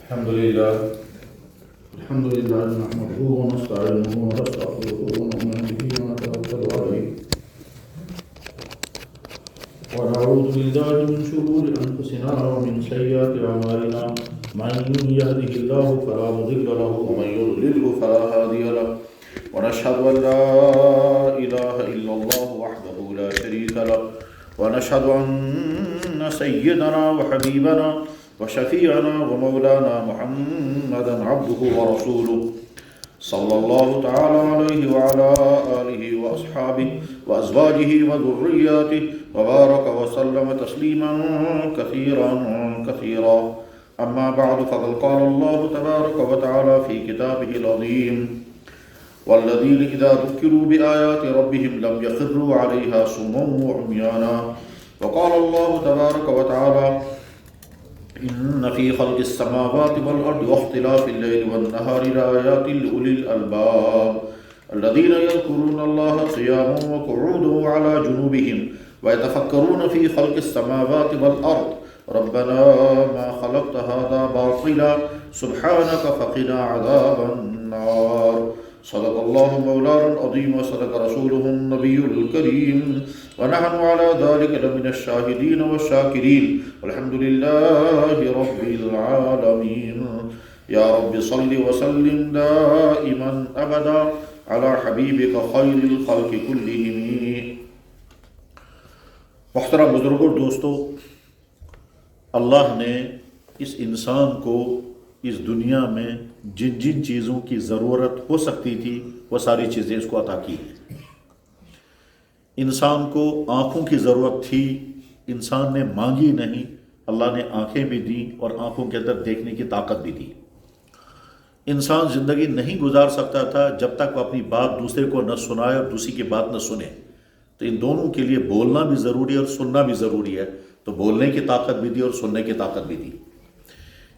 الحمد لله نحمده ونستعينه ونستغفره ونؤمن به ونتوكل عليه ونعوذ بالله من شرور أنفسنا ومن سيئات أعمالنا من يهده الله فلا مضل له ومن يضلل فلا هادي له ونشهد أن لا إله إلا الله وحده لا شريك له ونشهد أن سيدنا وحبيبنا وشفيعنا ومولانا محمدا عبده ورسوله صلى الله تعالى عليه وعلى آله وأصحابه وأزواجه وذرياته وبارك وسلم تسليما كثيرا كثيرا. أما بعد فقد قال الله تبارك وتعالى في كتابه العظيم والذين إذا ذكروا بآيات ربهم لم يخروا عليها صما وعميانا. وقال الله تبارك وتعالى إن في خلق السماوات والأرض واختلاف الليل والنهار لآيات لأولي الألباب الذين يذكرون الله قياما وقعودا وعلى جنوبهم ويتفكرون في خلق السماوات والأرض ربنا ما خلقت هذا باطلا سبحانك فقنا عذاب النار. صدق الله مولانا العظيم وصدق رسوله النبي الكريم ونحن على ذلك لمن الشاهدين والشاكرين والحمد لله رب العالمين. يا رب صل وسلم دائما أبدا على حبيبك خير الخلق كلهم. محترم بزرگوں دوستو، اللہ نے اس انسان کو اس دنیا میں جن جن چیزوں کی ضرورت ہو سکتی تھی وہ ساری چیزیں اس کو عطا کی ہیں. انسان کو آنکھوں کی ضرورت تھی، انسان نے مانگی نہیں، اللہ نے آنکھیں بھی دیں اور آنکھوں کے اندر دیکھنے کی طاقت بھی دی. انسان زندگی نہیں گزار سکتا تھا جب تک وہ اپنی بات دوسرے کو نہ سنائے اور دوسری کی بات نہ سنے. تو ان دونوں کے لیے بولنا بھی ضروری ہے اور سننا بھی ضروری ہے. تو بولنے کی طاقت بھی دی اور سننے کی طاقت بھی دی.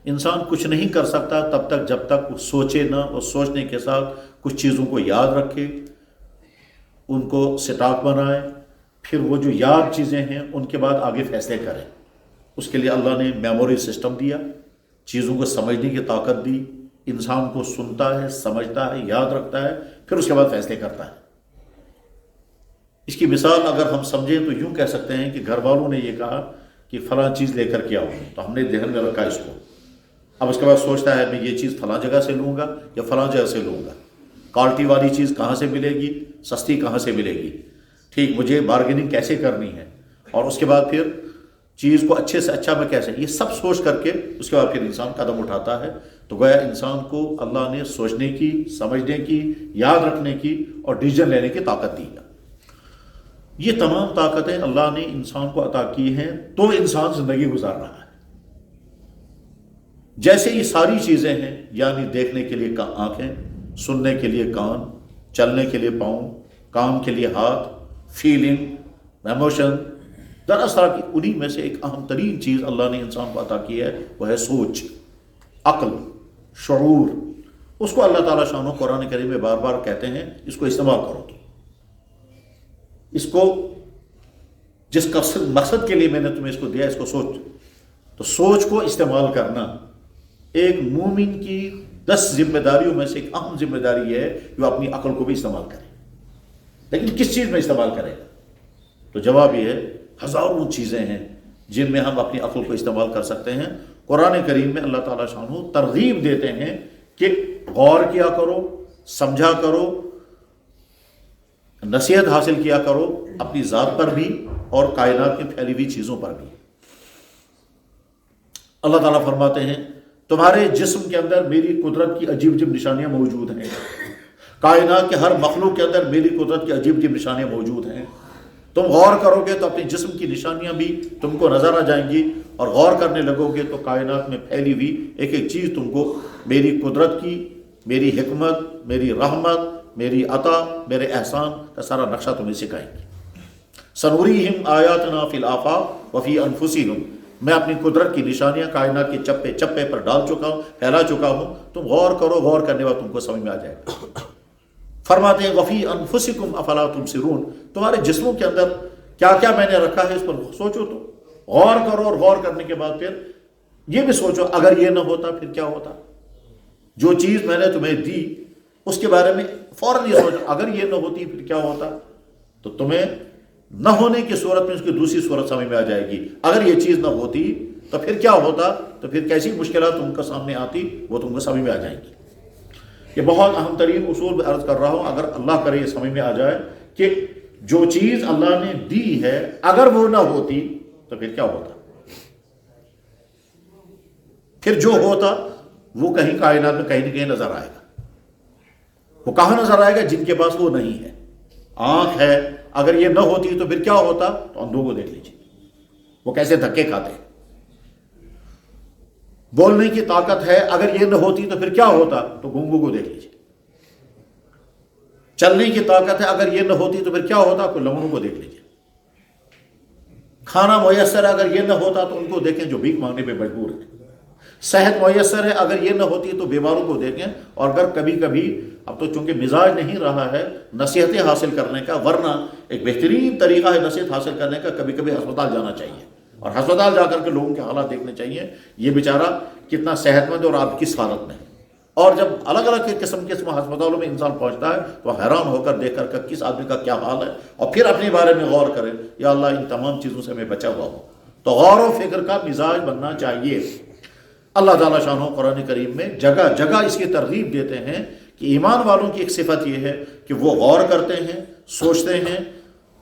انسان کچھ نہیں کر سکتا تب تک جب تک وہ سوچے نہ، اور سوچنے کے ساتھ کچھ چیزوں کو یاد رکھے، ان کو سٹاک بنائے، پھر وہ جو یاد چیزیں ہیں ان کے بعد آگے فیصلے کریں. اس کے لیے اللہ نے میموری سسٹم دیا، چیزوں کو سمجھنے کی طاقت دی. انسان کو سنتا ہے، سمجھتا ہے، یاد رکھتا ہے، پھر اس کے بعد فیصلے کرتا ہے. اس کی مثال اگر ہم سمجھیں تو یوں کہہ سکتے ہیں کہ گھر والوں نے یہ کہا کہ فلاں چیز لے کر کے آؤ، تو ہم نے ذہن میں رکھا اس کو. اب اس کے بعد سوچتا ہے میں یہ چیز فلاں جگہ سے لوں گا یا فلاں جگہ سے لوں گا، کوالٹی والی چیز کہاں سے ملے گی، سستی کہاں سے ملے گی، ٹھیک، مجھے بارگیننگ کیسے کرنی ہے، اور اس کے بعد پھر چیز کو اچھے سے اچھا میں کیسے، یہ سب سوچ کر کے اس کے بعد پھر انسان قدم اٹھاتا ہے. تو گویا انسان کو اللہ نے سوچنے کی، سمجھنے کی، یاد رکھنے کی اور ڈیسیژن لینے کی طاقت دی ہے. یہ تمام طاقتیں اللہ نے انسان کو عطا کی ہیں تو انسان زندگی گزار رہا ہے. جیسے یہ ساری چیزیں ہیں، یعنی دیکھنے کے لیے آنکھیں، سننے کے لیے کان، چلنے کے لیے پاؤں، کام کے لیے ہاتھ، فیلنگ، ایموشن، دراصل کی انہی میں سے ایک اہم ترین چیز اللہ نے انسان کو عطا کی ہے، وہ ہے سوچ، عقل، شعور. اس کو اللہ تعالیٰ شان و قرآن کریم میں بار بار کہتے ہیں اس کو استعمال کرو. اس کو جس مقصد کے لیے میں نے تمہیں اس کو دیا، اس کو سوچ. تو سوچ کو استعمال کرنا ایک مومن کی 10 ذمہ داریوں میں سے ایک اہم ذمہ داری ہے کہ وہ اپنی عقل کو بھی استعمال کرے. لیکن کس چیز میں استعمال کرے گا؟ تو جواب یہ ہے ہزاروں چیزیں ہیں جن میں ہم اپنی عقل کو استعمال کر سکتے ہیں. قرآن کریم میں اللہ تعالیٰ شانہ ترغیب دیتے ہیں کہ غور کیا کرو، سمجھا کرو، نصیحت حاصل کیا کرو، اپنی ذات پر بھی اور کائنات میں پھیلی ہوئی چیزوں پر بھی. اللہ تعالیٰ فرماتے ہیں تمہارے جسم کے اندر میری قدرت کی عجیب عجیب نشانیاں موجود ہیں، کائنات کے ہر مخلوق کے اندر میری قدرت کی عجیب عجیب نشانیاں موجود ہیں. تم غور کرو گے تو اپنے جسم کی نشانیاں بھی تم کو نظر آ جائیں گی، اور غور کرنے لگو گے تو کائنات میں پھیلی ہوئی ایک ایک چیز تم کو میری قدرت کی، میری حکمت، میری رحمت، میری عطا، میرے احسان کا سارا نقشہ تمہیں سکھائیں گی. سنوریہم آیاتنا فی الآفاق وفی انفسہم، میں اپنی قدرت کی نشانیاں کائنات کے چپے چپے پر ڈال چکا ہوں، پھیلا چکا ہوں. تم غور کرو، غور کرنے بعد تم کو سمجھ میں آ جائے گا. فرماتے ہیں وفی انفسکم افلا تبصرون، تمہارے جسموں کے اندر کیا کیا میں نے رکھا ہے اس پر سوچو، تو غور کرو، اور غور کرنے کے بعد پھر یہ بھی سوچو اگر یہ نہ ہوتا پھر کیا ہوتا. جو چیز میں نے تمہیں دی اس کے بارے میں فوراً یہ سوچو اگر یہ نہ ہوتی پھر کیا ہوتا. تو تمہیں نہ ہونے کی صورت میں اس کی دوسری صورت سمجھ میں آ جائے گی. اگر یہ چیز نہ ہوتی تو پھر کیا ہوتا, تو پھر کیسی مشکلات تم کو سامنے آتی وہ تم کو سمجھ میں آ جائیں گی. یہ بہت اہم ترین اصول میں عرض کر رہا ہوں. اگر اللہ کرے یہ سمجھ میں آ جائے کہ جو چیز اللہ نے دی ہے اگر وہ نہ ہوتی تو پھر کیا ہوتا. پھر جو ہوتا وہ کہیں کائنات میں کہیں نہ کہیں نظر آئے گا. وہ کہاں نظر آئے گا؟ جن کے پاس وہ نہیں ہے. آنکھ ہے, اگر یہ نہ ہوتی تو پھر کیا ہوتا؟ تو اندھوں کو دیکھ لیجیے وہ کیسے دھکے کھاتے ہیں. بولنے کی طاقت ہے, اگر یہ نہ ہوتی تو پھر کیا ہوتا؟ تو گونگوں کو دیکھ لیجیے. چلنے کی طاقت ہے, اگر یہ نہ ہوتی تو پھر کیا ہوتا؟ کوئی لنگڑوں کو دیکھ لیجیے. کھانا میسر ہے, اگر یہ نہ ہوتا تو ان کو دیکھیں جو بھیک مانگنے پہ مجبور ہے. صحت میسر ہے, اگر یہ نہ ہوتی تو بیماروں کو دیکھیں. اور اگر کبھی کبھی, اب تو چونکہ مزاج نہیں رہا ہے نصیحتیں حاصل کرنے کا, ورنہ ایک بہترین طریقہ ہے نصیحت حاصل کرنے کا, کبھی کبھی ہسپتال جانا چاہیے اور ہسپتال جا کر کے لوگوں کے حالات دیکھنے چاہیے. یہ بیچارہ کتنا صحت مند اور آپ کس حالت میں ہے. اور جب الگ الگ قسم ہسپتالوں میں انسان پہنچتا ہے تو حیران ہو کر دیکھ کر کس آدمی کا کیا حال ہے, اور پھر اپنے بارے میں غور کرے, یا اللہ ان تمام چیزوں سے میں بچا ہوا ہوں. تو غور و فکر کا مزاج بننا چاہیے. اللہ تعالیٰ شانہ قرآن کریم میں جگہ جگہ اس کی ترغیب دیتے ہیں کہ ایمان والوں کی ایک صفت یہ ہے کہ وہ غور کرتے ہیں, سوچتے ہیں,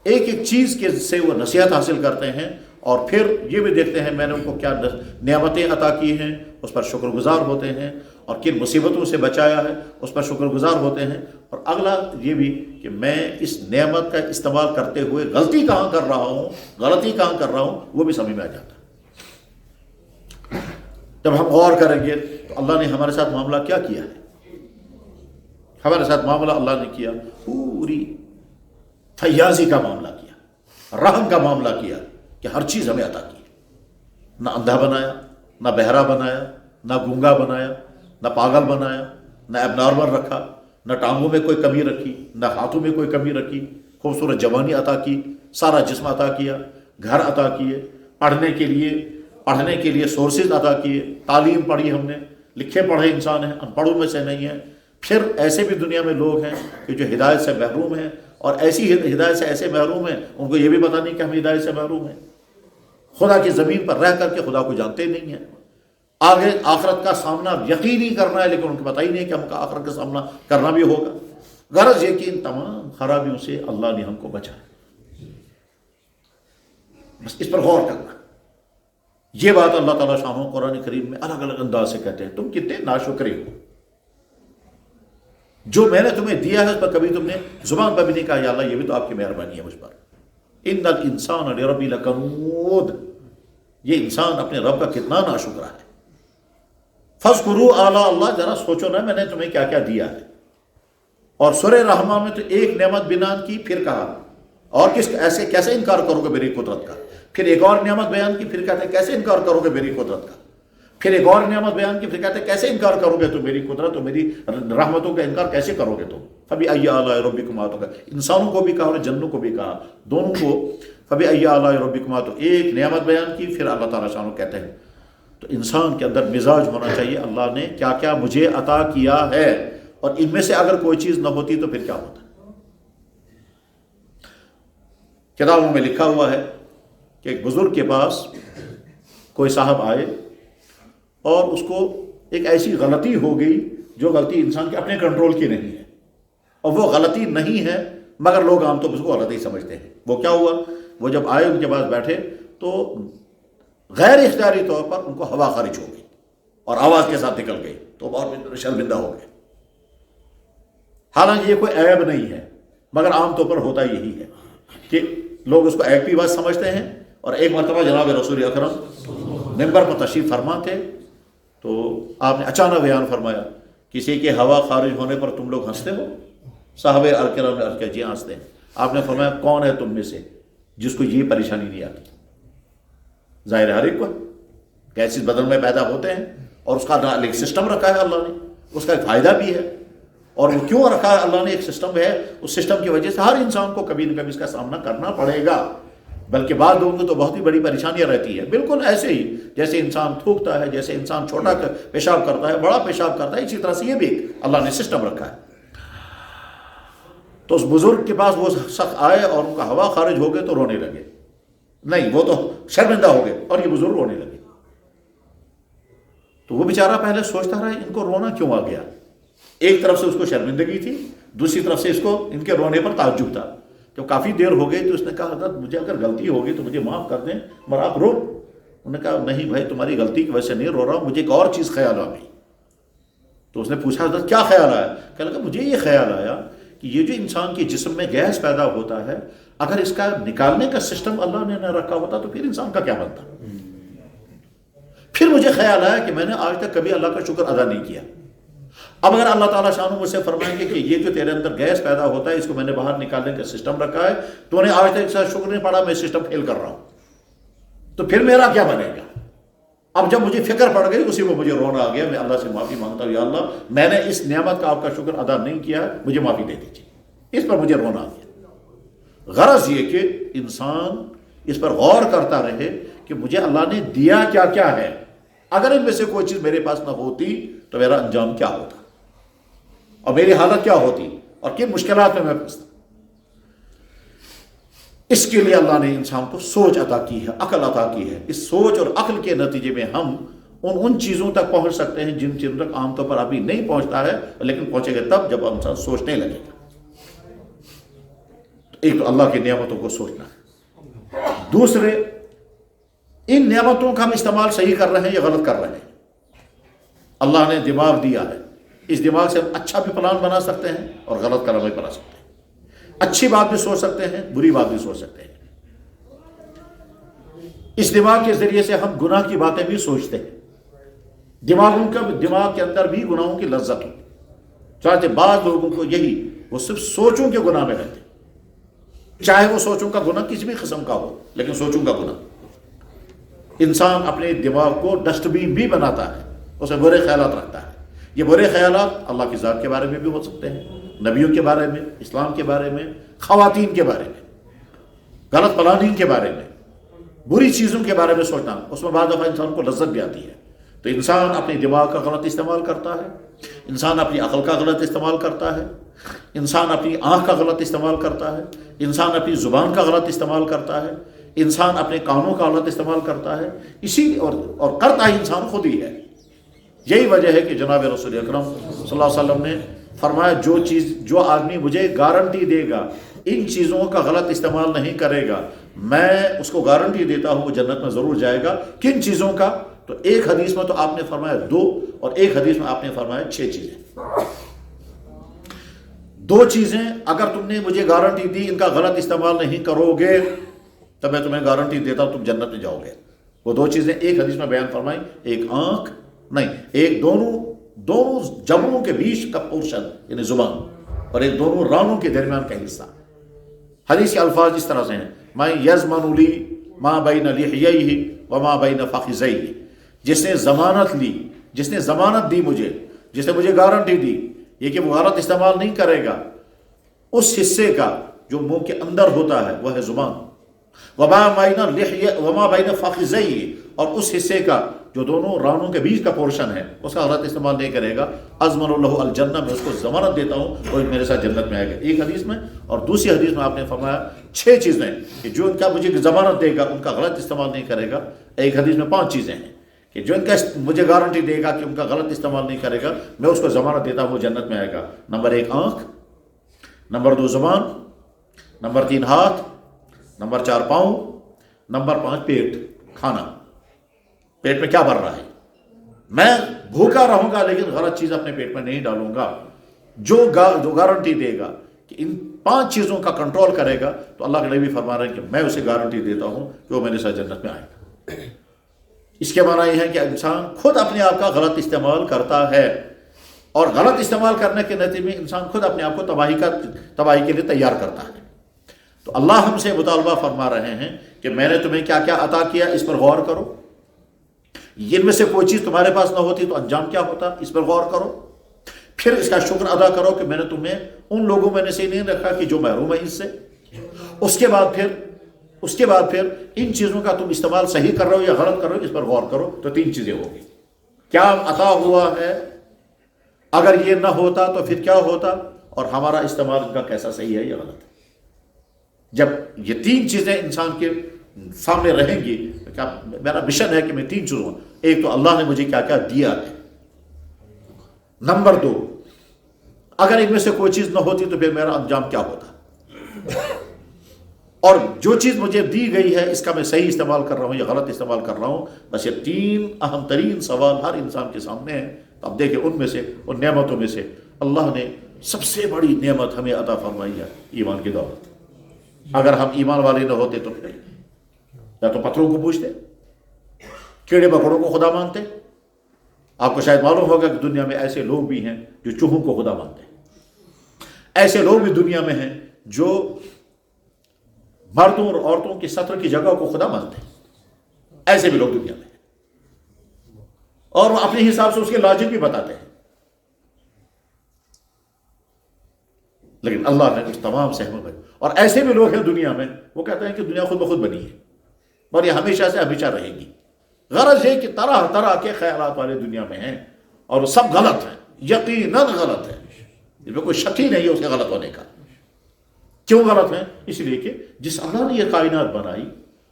ایک ایک چیز کے سے وہ نصیحت حاصل کرتے ہیں, اور پھر یہ بھی دیکھتے ہیں میں نے ان کو کیا نعمتیں عطا کی ہیں اس پر شکر گزار ہوتے ہیں, اور کن مصیبتوں سے بچایا ہے اس پر شکر گزار ہوتے ہیں. اور اگلا یہ بھی کہ میں اس نعمت کا استعمال کرتے ہوئے غلطی کہاں کر رہا ہوں, غلطی کہاں کر رہا ہوں, وہ بھی سمجھ میں آ جاتا ہے. جب ہم غور کریں گے تو اللہ نے ہمارے ساتھ معاملہ کیا کیا ہے. ہمارے ساتھ معاملہ اللہ نے کیا پوری فیاضی کا معاملہ کیا, رحم کا معاملہ کیا کہ ہر چیز ہمیں عطا کی. نہ اندھا بنایا, نہ بہرا بنایا, نہ گونگا بنایا, نہ پاگل بنایا, نہ اب نارمل رکھا, نہ ٹانگوں میں کوئی کمی رکھی, نہ ہاتھوں میں کوئی کمی رکھی, خوبصورت جوانی عطا کی, سارا جسم عطا کیا, گھر عطا کیے, پڑھنے کے لیے سورسز عطا کیے, تعلیم پڑھی ہم نے, لکھے پڑھے انسان ہیں, ان پڑھوں میں سے نہیں ہیں. پھر ایسے بھی دنیا میں لوگ ہیں کہ جو ہدایت سے محروم ہیں, اور ایسی ہدایت سے ایسے محروم ہیں ان کو یہ بھی پتہ نہیں کہ ہم ہدایت سے محروم ہیں. خدا کی زمین پر رہ کر کے خدا کو جانتے نہیں ہیں. آگے آخرت کا سامنا یقینی کرنا ہے, لیکن ان کو پتہ ہی نہیں کہ ہم کا آخرت کا سامنا کرنا بھی ہوگا. غرض یہ کہ ان تمام خرابیوں سے اللہ نے ہم کو بچایا. بس اس پر غور کرنا. یہ بات اللہ تعالیٰ شانہ قرآن کریم میں الگ الگ انداز سے کہتے ہیں تم کتنے ناشکرے ہو. جو میں نے تمہیں دیا ہے اس پر کبھی تم نے زبان پر بھی نہیں کہا یا اللہ یہ بھی تو آپ کی مہربانی ہے مجھ پر. ان الانسان لربی لکنود, یہ انسان اپنے رب کا کتنا ناشکرا ہے. فاذکروا آلاء اللہ, ذرا سوچو نا میں نے تمہیں کیا کیا دیا ہے. اور سورہ رحمٰن میں تو ایک نعمت بیان کی, پھر کہا اور ایسے کیسے انکار کرو گے میری قدرت کا. پھر ایک اور نعمت بیان کی, پھر کہتے ہیں کیسے انکار کرو گے میری قدرت کا. پھر ایک اور نعمت بیان کی, پھر کہتے ہیں کیسے انکار کرو گے تم میری قدرت اور میری رحمتوں کا انکار کیسے کرو گے تم. فبأي آلاء ربكما, تو انسانوں کو بھی کہا اور جنوں کو بھی کہا, دونوں کو. فبأي آلاء ربكما, تو ایک نعمت بیان کی, پھر اللہ تعالیٰ شانہ کہتے ہیں تو انسان کے اندر مزاج ہونا چاہیے اللہ نے کیا کیا مجھے عطا کیا ہے, اور ان میں سے اگر کوئی چیز نہ ہوتی تو پھر کیا ہوتا. کتابوں میں لکھا ہوا ہے کہ ایک بزرگ کے پاس کوئی صاحب آئے اور اس کو ایک ایسی غلطی ہو گئی جو غلطی انسان کے اپنے کنٹرول کی نہیں ہے, اور وہ غلطی نہیں ہے مگر لوگ عام طور پر اس کو غلطی سمجھتے ہیں. وہ کیا ہوا, وہ جب آئے ان کے پاس بیٹھے تو غیر اختیاری طور پر ان کو ہوا خارج ہو گئی اور آواز کے ساتھ نکل گئی, تو بہت شرمندہ ہو گئے. حالانکہ یہ کوئی عیب نہیں ہے مگر عام طور پر ہوتا یہی ہے کہ لوگ اس کو عیب کی بات سمجھتے ہیں. اور ایک مرتبہ جناب رسول اکرم ممبر پر تشریف فرما تھے تو آپ نے اچانک بیان فرمایا کسی کے ہوا خارج ہونے پر تم لوگ ہنستے ہو. صحابہ کرام نے عرض کیا جی ہنستے ہیں. آپ نے فرمایا کون ہے تم میں سے جس کو یہ پریشانی نہیں آتی. ظاہر ہر ایک کو گیسز بدن میں پیدا ہوتے ہیں اور اس کا ایک سسٹم رکھا ہے اللہ نے, اس کا ایک فائدہ بھی ہے. اور وہ کیوں رکھا ہے اللہ نے, ایک سسٹم ہے, اس سسٹم کی وجہ سے ہر انسان کو کبھی نہ کبھی اس کا سامنا کرنا پڑے گا. بلکہ بعض لوگوں کو تو بہت ہی بڑی پریشانیاں رہتی ہے، بالکل ایسے ہی جیسے انسان تھوکتا ہے، جیسے انسان چھوٹا پیشاب کرتا ہے، بڑا پیشاب کرتا ہے، اسی طرح سے یہ بھی اللہ نے سسٹم رکھا ہے۔ تو اس بزرگ کے پاس وہ شخص آئے اور ان کا ہوا خارج ہو گئے تو رونے لگے، نہیں وہ تو شرمندہ ہو گئے اور یہ بزرگ رونے لگے۔ تو وہ بیچارہ پہلے سوچتا رہا ان کو رونا کیوں آ گیا، ایک طرف سے اس کو شرمندگی تھی، دوسری طرف سے اس کو ان کے رونے پر تعجب تھا۔ جب کافی دیر ہو گئی تو اس نے کہا حضرت مجھے اگر غلطی ہوگی تو مجھے معاف کر دیں، مگر آپ رو۔ انہوں نے کہا نہیں بھائی تمہاری غلطی کی وجہ سے نہیں رو رہا ہوں، مجھے ایک اور چیز خیال آ گئی۔ تو اس نے پوچھا حضرت کیا خیال آیا؟ کہنے لگا مجھے یہ خیال آیا کہ یہ جو انسان کے جسم میں گیس پیدا ہوتا ہے، اگر اس کا نکالنے کا سسٹم اللہ نے نہ رکھا ہوتا تو پھر انسان کا کیا بنتا۔ پھر مجھے خیال آیا کہ میں نے آج تک کبھی اللہ کا شکر ادا نہیں کیا، اب اگر اللہ تعالیٰ شانہ مجھ سے فرمائیں گے کہ یہ جو تیرے اندر گیس پیدا ہوتا ہے اس کو میں نے باہر نکالنے کا سسٹم رکھا ہے، تو نے آج تک اس کا شکر نہیں پڑا، میں سسٹم فیل کر رہا ہوں، تو پھر میرا کیا بنے گا؟ اب جب مجھے فکر پڑ گئی اسی کو مجھے رونا آ گیا۔ میں اللہ سے معافی مانگتا ہوں، یا اللہ میں نے اس نعمت کا آپ کا شکر ادا نہیں کیا، مجھے معافی دے دیجیے۔ اس پر مجھے رونا آ گیا۔ غرض یہ کہ انسان اس پر غور کرتا رہے کہ مجھے اللہ نے دیا کیا کیا ہے، اگر ان میں سے کوئی چیز میرے پاس نہ ہوتی تو میرا انجام کیا ہوتا اور میری حالت کیا ہوتی اور کن مشکلات میں پھنستا۔ اس کے لیے اللہ نے انسان کو سوچ عطا کی ہے، عقل عطا کی ہے۔ اس سوچ اور عقل کے نتیجے میں ہم ان چیزوں تک پہنچ سکتے ہیں جن چیزوں تک عام طور پر ابھی نہیں پہنچتا ہے، لیکن پہنچے گا تب جب انسان سوچنے لگے گا۔ ایک تو اللہ کی نعمتوں کو سوچنا ہے، دوسرے ان نعمتوں کا ہم استعمال صحیح کر رہے ہیں یا غلط کر رہے ہیں۔ اللہ نے دماغ دیا ہے، اس دماغ سے ہم اچھا بھی پلان بنا سکتے ہیں اور غلط کلام بھی بنا سکتے ہیں، اچھی بات بھی سوچ سکتے ہیں، بری بات بھی سوچ سکتے ہیں۔ اس دماغ کے ذریعے سے ہم گناہ کی باتیں بھی سوچتے ہیں، دماغ کے اندر بھی گناہوں کی لذت ہو۔ چاہتے بعض لوگوں کو یہی وہ صرف سوچوں کے گناہ میں رہتے، چاہے وہ سوچوں کا گناہ کسی بھی قسم کا ہو، لیکن سوچوں کا گناہ۔ انسان اپنے دماغ کو ڈسٹ بین بھی بناتا ہے، اسے برے خیالات رکھتا ہے۔ یہ برے خیالات اللہ کی ذات کے بارے میں بھی ہو سکتے ہیں، نبیوں کے بارے میں، اسلام کے بارے میں، خواتین کے بارے میں، غلط پلاننگ کے بارے میں، بری چیزوں کے بارے میں سوچنا، اس میں بعض دفعہ انسان کو لذت بھی آتی ہے۔ تو انسان اپنے دماغ کا غلط استعمال کرتا ہے، انسان اپنی عقل کا غلط استعمال کرتا ہے، انسان اپنی آنکھ کا غلط استعمال کرتا ہے، انسان اپنی زبان کا غلط استعمال کرتا ہے، انسان اپنے کانوں کا غلط استعمال کرتا ہے، اور کرتا ہی انسان خود ہی ہے۔ یہی وجہ ہے کہ جناب رسول اکرم صلی اللہ علیہ وسلم نے فرمایا جو آدمی مجھے گارنٹی دے گا ان چیزوں کا غلط استعمال نہیں کرے گا، میں اس کو گارنٹی دیتا ہوں وہ جنت میں ضرور جائے گا۔ کن چیزوں کا؟ تو ایک حدیث میں تو آپ نے فرمایا 2 اور ایک حدیث میں آپ نے فرمایا 6 چیزیں۔ 2 چیزیں اگر تم نے مجھے گارنٹی دی ان کا غلط استعمال نہیں کرو گے تب میں تمہیں گارنٹی دیتا ہوں تم جنت میں جاؤ گے۔ وہ 2 چیزیں ایک حدیث میں بیان فرمائی، ایک آنکھ نہیں، ایک دونوں جبڑوں کے بیچ کا پورشن یعنی زبان، اور ایک دونوں رانوں کے درمیان کا حصہ۔ حدیث کے الفاظ اس طرح سے ہیں، میں یضمن لی ما بین لحییہ وما بین فخذیہ، جس نے ضمانت لی، جس نے ضمانت دی مجھے، جس نے مجھے گارنٹی دی یہ کہ وہ غلط استعمال نہیں کرے گا اس حصے کا جو منہ کے اندر ہوتا ہے وہ ہے زبان، وما بین فخذیہ، اور اس حصے کا جو دونوں رانوں کے بیچ کا پورشن ہے اس کا غلط استعمال نہیں کرے گا، اضمن لہ الجنہ، میں اس کو ضمانت دیتا ہوں وہ میرے ساتھ جنت میں آئے گا۔ ایک حدیث میں، اور دوسری حدیث میں آپ نے فرمایا 6 چیزیں کہ جو ان کا مجھے ضمانت دے گا ان کا غلط استعمال نہیں کرے گا۔ ایک حدیث میں 5 چیزیں ہیں کہ جو ان کا مجھے گارنٹی دے گا کہ ان کا غلط استعمال نہیں کرے گا، میں اس کو ضمانت دیتا ہوں وہ جنت میں آئے گا۔ نمبر 1 آنکھ، نمبر 2 زبان، نمبر 3 ہاتھ، نمبر 4 پاؤں، نمبر 5 پیٹ، کھانا، پیٹ میں کیا بھر رہا ہے۔ میں بھوکا رہوں گا لیکن غلط چیز اپنے پیٹ میں نہیں ڈالوں گا۔ جو گارنٹی دے گا کہ ان 5 چیزوں کا کنٹرول کرے گا تو اللہ کے نبی فرما رہے ہیں کہ میں اسے گارنٹی دیتا ہوں کہ وہ میرے ساتھ جنت میں آئے گا۔ اس کے معنی یہ ہے کہ انسان خود اپنے آپ کا غلط استعمال کرتا ہے، اور غلط استعمال کرنے کے نتیجے میں انسان خود اپنے آپ کو تباہی کے لیے تیار کرتا ہے۔ تو اللہ ہم سے مطالبہ فرما رہے ہیں کہ میں نے تمہیں کیا کیا عطا کیا اس پر غور کرو، ان میں سے کوئی چیز تمہارے پاس نہ ہوتی تو انجام کیا ہوتا اس پر غور کرو، پھر اس کا شکر ادا کرو کہ میں نے تمہیں ان لوگوں میں سے نہیں رکھا کہ جو محروم ہے اس سے۔ اس کے بعد پھر اس کے بعد پھر ان چیزوں کا تم استعمال صحیح کر رہے ہو یا غلط کر رہے ہو، اس پر غور کرو، تو 3 چیزیں ہوگی. کیا عطا ہوا ہے، اگر یہ نہ ہوتا تو پھر کیا ہوتا، اور ہمارا استعمال ان کا کیسا صحیح ہے یا غلط ہے. جب یہ 3 چیزیں انسان کے سامنے رہیں گی، کیا میرا مشن ہے کہ میں 3 چیزوں، ایک تو اللہ نے مجھے کیا کیا دیا ہے، نمبر 2 اگر ان میں سے کوئی چیز نہ ہوتی تو پھر میرا انجام کیا ہوتا، اور جو چیز مجھے دی گئی ہے اس کا میں صحیح استعمال کر رہا ہوں یا غلط استعمال کر رہا ہوں. بس یہ 3 اہم ترین سوال ہر انسان کے سامنے ہیں. اب دیکھیں ان میں سے، ان نعمتوں میں سے اللہ نے سب سے بڑی نعمت ہمیں عطا فرمائی ہے ایمان کی دولت. اگر ہم ایمان والے نہ ہوتے تو پھر یا تو پتھروں کو پوچھتے، کیڑے مکوڑوں کو خدا مانتے. آپ کو شاید معلوم ہوگا کہ دنیا میں ایسے لوگ بھی ہیں جو چوہوں کو خدا مانتے ہیں. ایسے لوگ بھی دنیا میں ہیں جو مردوں اور عورتوں کی سطر کی جگہ کو خدا مانتے ہیں. ایسے بھی لوگ دنیا میں ہیں، اور وہ اپنے حساب سے اس کے لاجک بھی بتاتے ہیں. لیکن اللہ نے اس تمام سے ہمیں، اور ایسے بھی لوگ ہیں دنیا میں وہ کہتے ہیں کہ دنیا خود بخود بنی ہے اور یہ ہمیشہ سے ہمیشہ رہے گی. غرض یہ کہ طرح طرح کے خیالات والے دنیا میں ہیں اور وہ سب غلط ہیں، یقیناً غلط ہیں، اس میں کوئی شک ہی نہیں ہے اس کے غلط ہونے کا. کیوں غلط ہیں؟ اس لیے کہ جس اللہ نے یہ کائنات بنائی،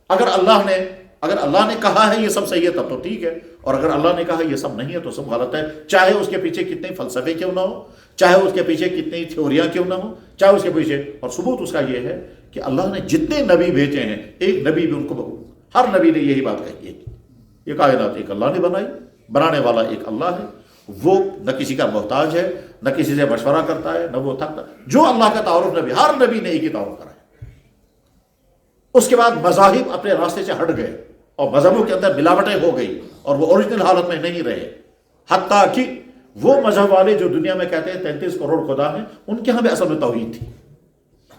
اگر اللہ نے کہا ہے یہ سب صحیح ہے تب تو ٹھیک ہے، اور اگر اللہ نے کہا یہ سب نہیں ہے تو سب غلط ہے. چاہے اس کے پیچھے کتنے فلسفے کیوں نہ ہو، چاہے اس کے پیچھے کتنی تھیوریاں کیوں نہ ہو، چاہے اس کے پیچھے، اور ثبوت اس کا یہ ہے کہ اللہ نے جتنے نبی بھیجے ہیں ایک نبی بھی ان کو، ہر نبی نے یہی بات کہی ہے کہ یہ کائنات ایک اللہ نے بنائی، بنانے والا ایک اللہ ہے، وہ نہ کسی کا محتاج ہے، نہ کسی سے مشورہ کرتا ہے، نہ وہ تھکتا. جو اللہ کا تعارف نبی، ہر نبی نے ایک ہی تعارف کرا ہے. اس کے بعد مذاہب اپنے راستے سے ہٹ گئے اور مذہبوں کے اندر ملاوٹیں ہو گئی اور وہ اوریجنل حالت میں نہیں رہے. حتیٰ کہ وہ مذہب والے جو دنیا میں کہتے ہیں 33 کروڑ خدا ہیں، ان کے ہاں بھی اصل میں توحید تھی.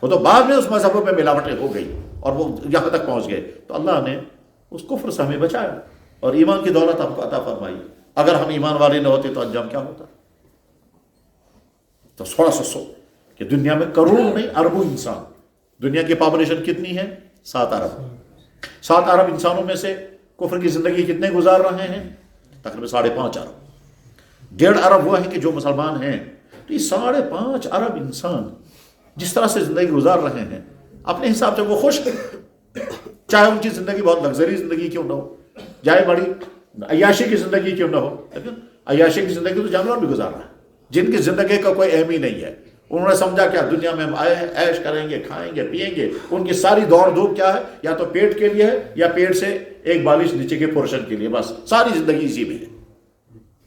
وہ تو بعد میں اس مذہبوں میں ملاوٹیں ہو گئی اور وہ یہاں تک پہنچ گئے. تو اللہ نے اس کفر سے ہمیں بچایا اور ایمان کی دولت ہم کو عطا فرمائی. اگر ہم ایمان والے نہ ہوتے تو انجام کیا ہوتا. تو تھوڑا سا سو کہ دنیا میں کروڑوں نہیں اربوں انسان، دنیا کی پاپولیشن کتنی ہے؟ 7 ارب. 7 ارب انسانوں میں سے کفر کی زندگی کتنے گزار رہے ہیں؟ تقریباً 5.5 ارب. 1.5 ارب وہ ہیں کہ جو مسلمان ہیں. تو یہ 5.5 ارب انسان جس طرح سے زندگی گزار رہے ہیں اپنے حساب سے وہ خوش ہیں، چاہے ان کی زندگی بہت لگژری زندگی کیوں نہ ہو، چاہے بڑی عیاشی کی زندگی کیوں نہ ہو. لیکن عیاشی کی زندگی تو جانور بھی گزار رہا ہے جن کی زندگی کا کوئی اہم ہی نہیں ہے. انہوں نے سمجھا کیا دنیا میں ہم آئے ہیں، عیش کریں گے، کھائیں گے، پیئیں گے. ان کی ساری دوڑ دھوپ کیا ہے؟ یا تو پیٹ کے لیے ہے یا پیٹ سے ایک بالش نیچے کے پورشن کے لیے. بس ساری زندگی اسی میں ہے،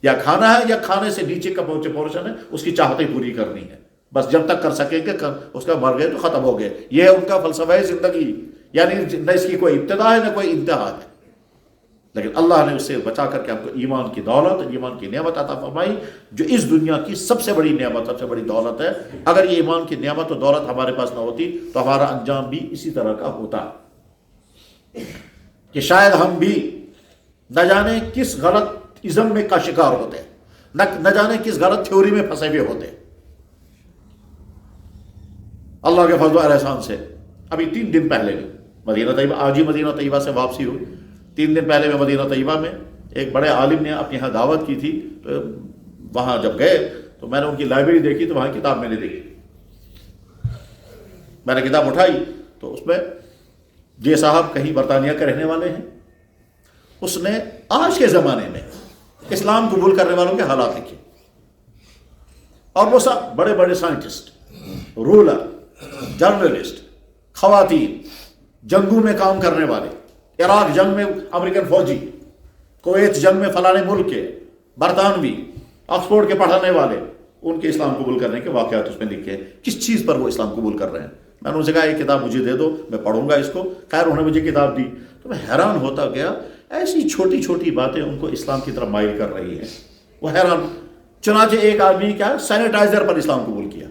یا کھانا ہے یا کھانے سے نیچے کا پورشن ہے اس کی چاہتیں پوری کرنی ہے. بس جب تک کر سکیں گے، اس کا مر گئے تو ختم ہو گئے. یہ ہے ان کا فلسفہ زندگی، یعنی نہ اس کی کوئی ابتدا ہے نہ کوئی انتہا ہے. لیکن اللہ نے اس سے بچا کر کے ہم کو ایمان کی دولت، ایمان کی نعمت عطا فرمائی جو اس دنیا کی سب سے بڑی نعمت، سب سے بڑی دولت ہے. اگر یہ ایمان کی نعمت اور دولت ہمارے پاس نہ ہوتی تو ہمارا انجام بھی اسی طرح کا ہوتا کہ شاید ہم بھی نہ جانے کس غلط ازم میں کا شکار ہوتے، نہ جانے کس غلط تھیوری میں پھنسے ہوئے ہوتے. اللہ کے فضل و احسان سے ابھی 3 دن پہلے مدینہ طیبہ، آج ہی مدینہ طیبہ سے واپسی ہوئی. 3 دن پہلے میں مدینہ طیبہ میں ایک بڑے عالم نے اپنے یہاں دعوت کی تھی. تو وہاں جب گئے تو میں نے ان کی لائبریری دیکھی تو وہاں کتاب میں نے دیکھی. میں نے کتاب اٹھائی تو اس میں یہ صاحب کہیں برطانیہ کے رہنے والے ہیں. اس نے آج کے زمانے میں اسلام قبول کرنے والوں کے حالات لکھے، اور وہ سب بڑے بڑے سائنٹسٹ، رولر، جرنلسٹ، خواتین، جنگوں میں کام کرنے والے، عراق جنگ میں امریکن فوجی، کویت جنگ میں فلانے ملک کے، برطانوی، آکسفورڈ کے پڑھانے والے، ان کے اسلام قبول کرنے کے واقعات اس میں لکھے ہیں. کس چیز پر وہ اسلام قبول کر رہے ہیں. میں نے ان سے کہا یہ کتاب مجھے دے دو، میں پڑھوں گا اس کو. خیر انہوں نے مجھے کتاب دی تو میں حیران ہوتا گیا، ایسی چھوٹی چھوٹی باتیں ان کو اسلام کی طرف مائل کر رہی ہیں. وہ حیران. چنانچہ ایک آدمی کیا سینیٹائزر پر اسلام قبول کیا.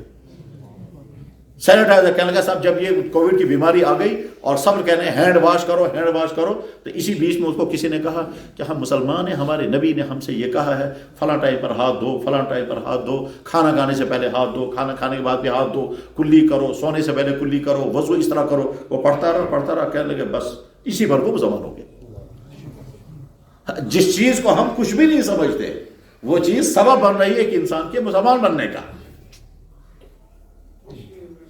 سینیٹائزر کہنے لگا صاحب جب یہ کووڈ کی بیماری آ گئی اور سب کہنے ہیں ہینڈ واش کرو ہینڈ واش کرو، تو اسی بیچ میں اس کو کسی نے کہا کہ ہم مسلمان ہیں، ہمارے نبی نے ہم سے یہ کہا ہے فلاں ٹائم پر ہاتھ دھو، فلاں ٹائم پر ہاتھ دھو، کھانا کھانے سے پہلے ہاتھ دھو، کھانا کھانے کے بعد بھی ہاتھ دھو، کلی کرو، سونے سے پہلے کلی کرو، وضو اس طرح کرو۔ وہ پڑھتا رہا کہنے لگے بس اسی بھر کو مسلمان ہو گئے۔ جس چیز کو ہم کچھ بھی نہیں سمجھتے وہ چیز سبب بن رہی ہے کہ انسان کے مسلمان بننے کا۔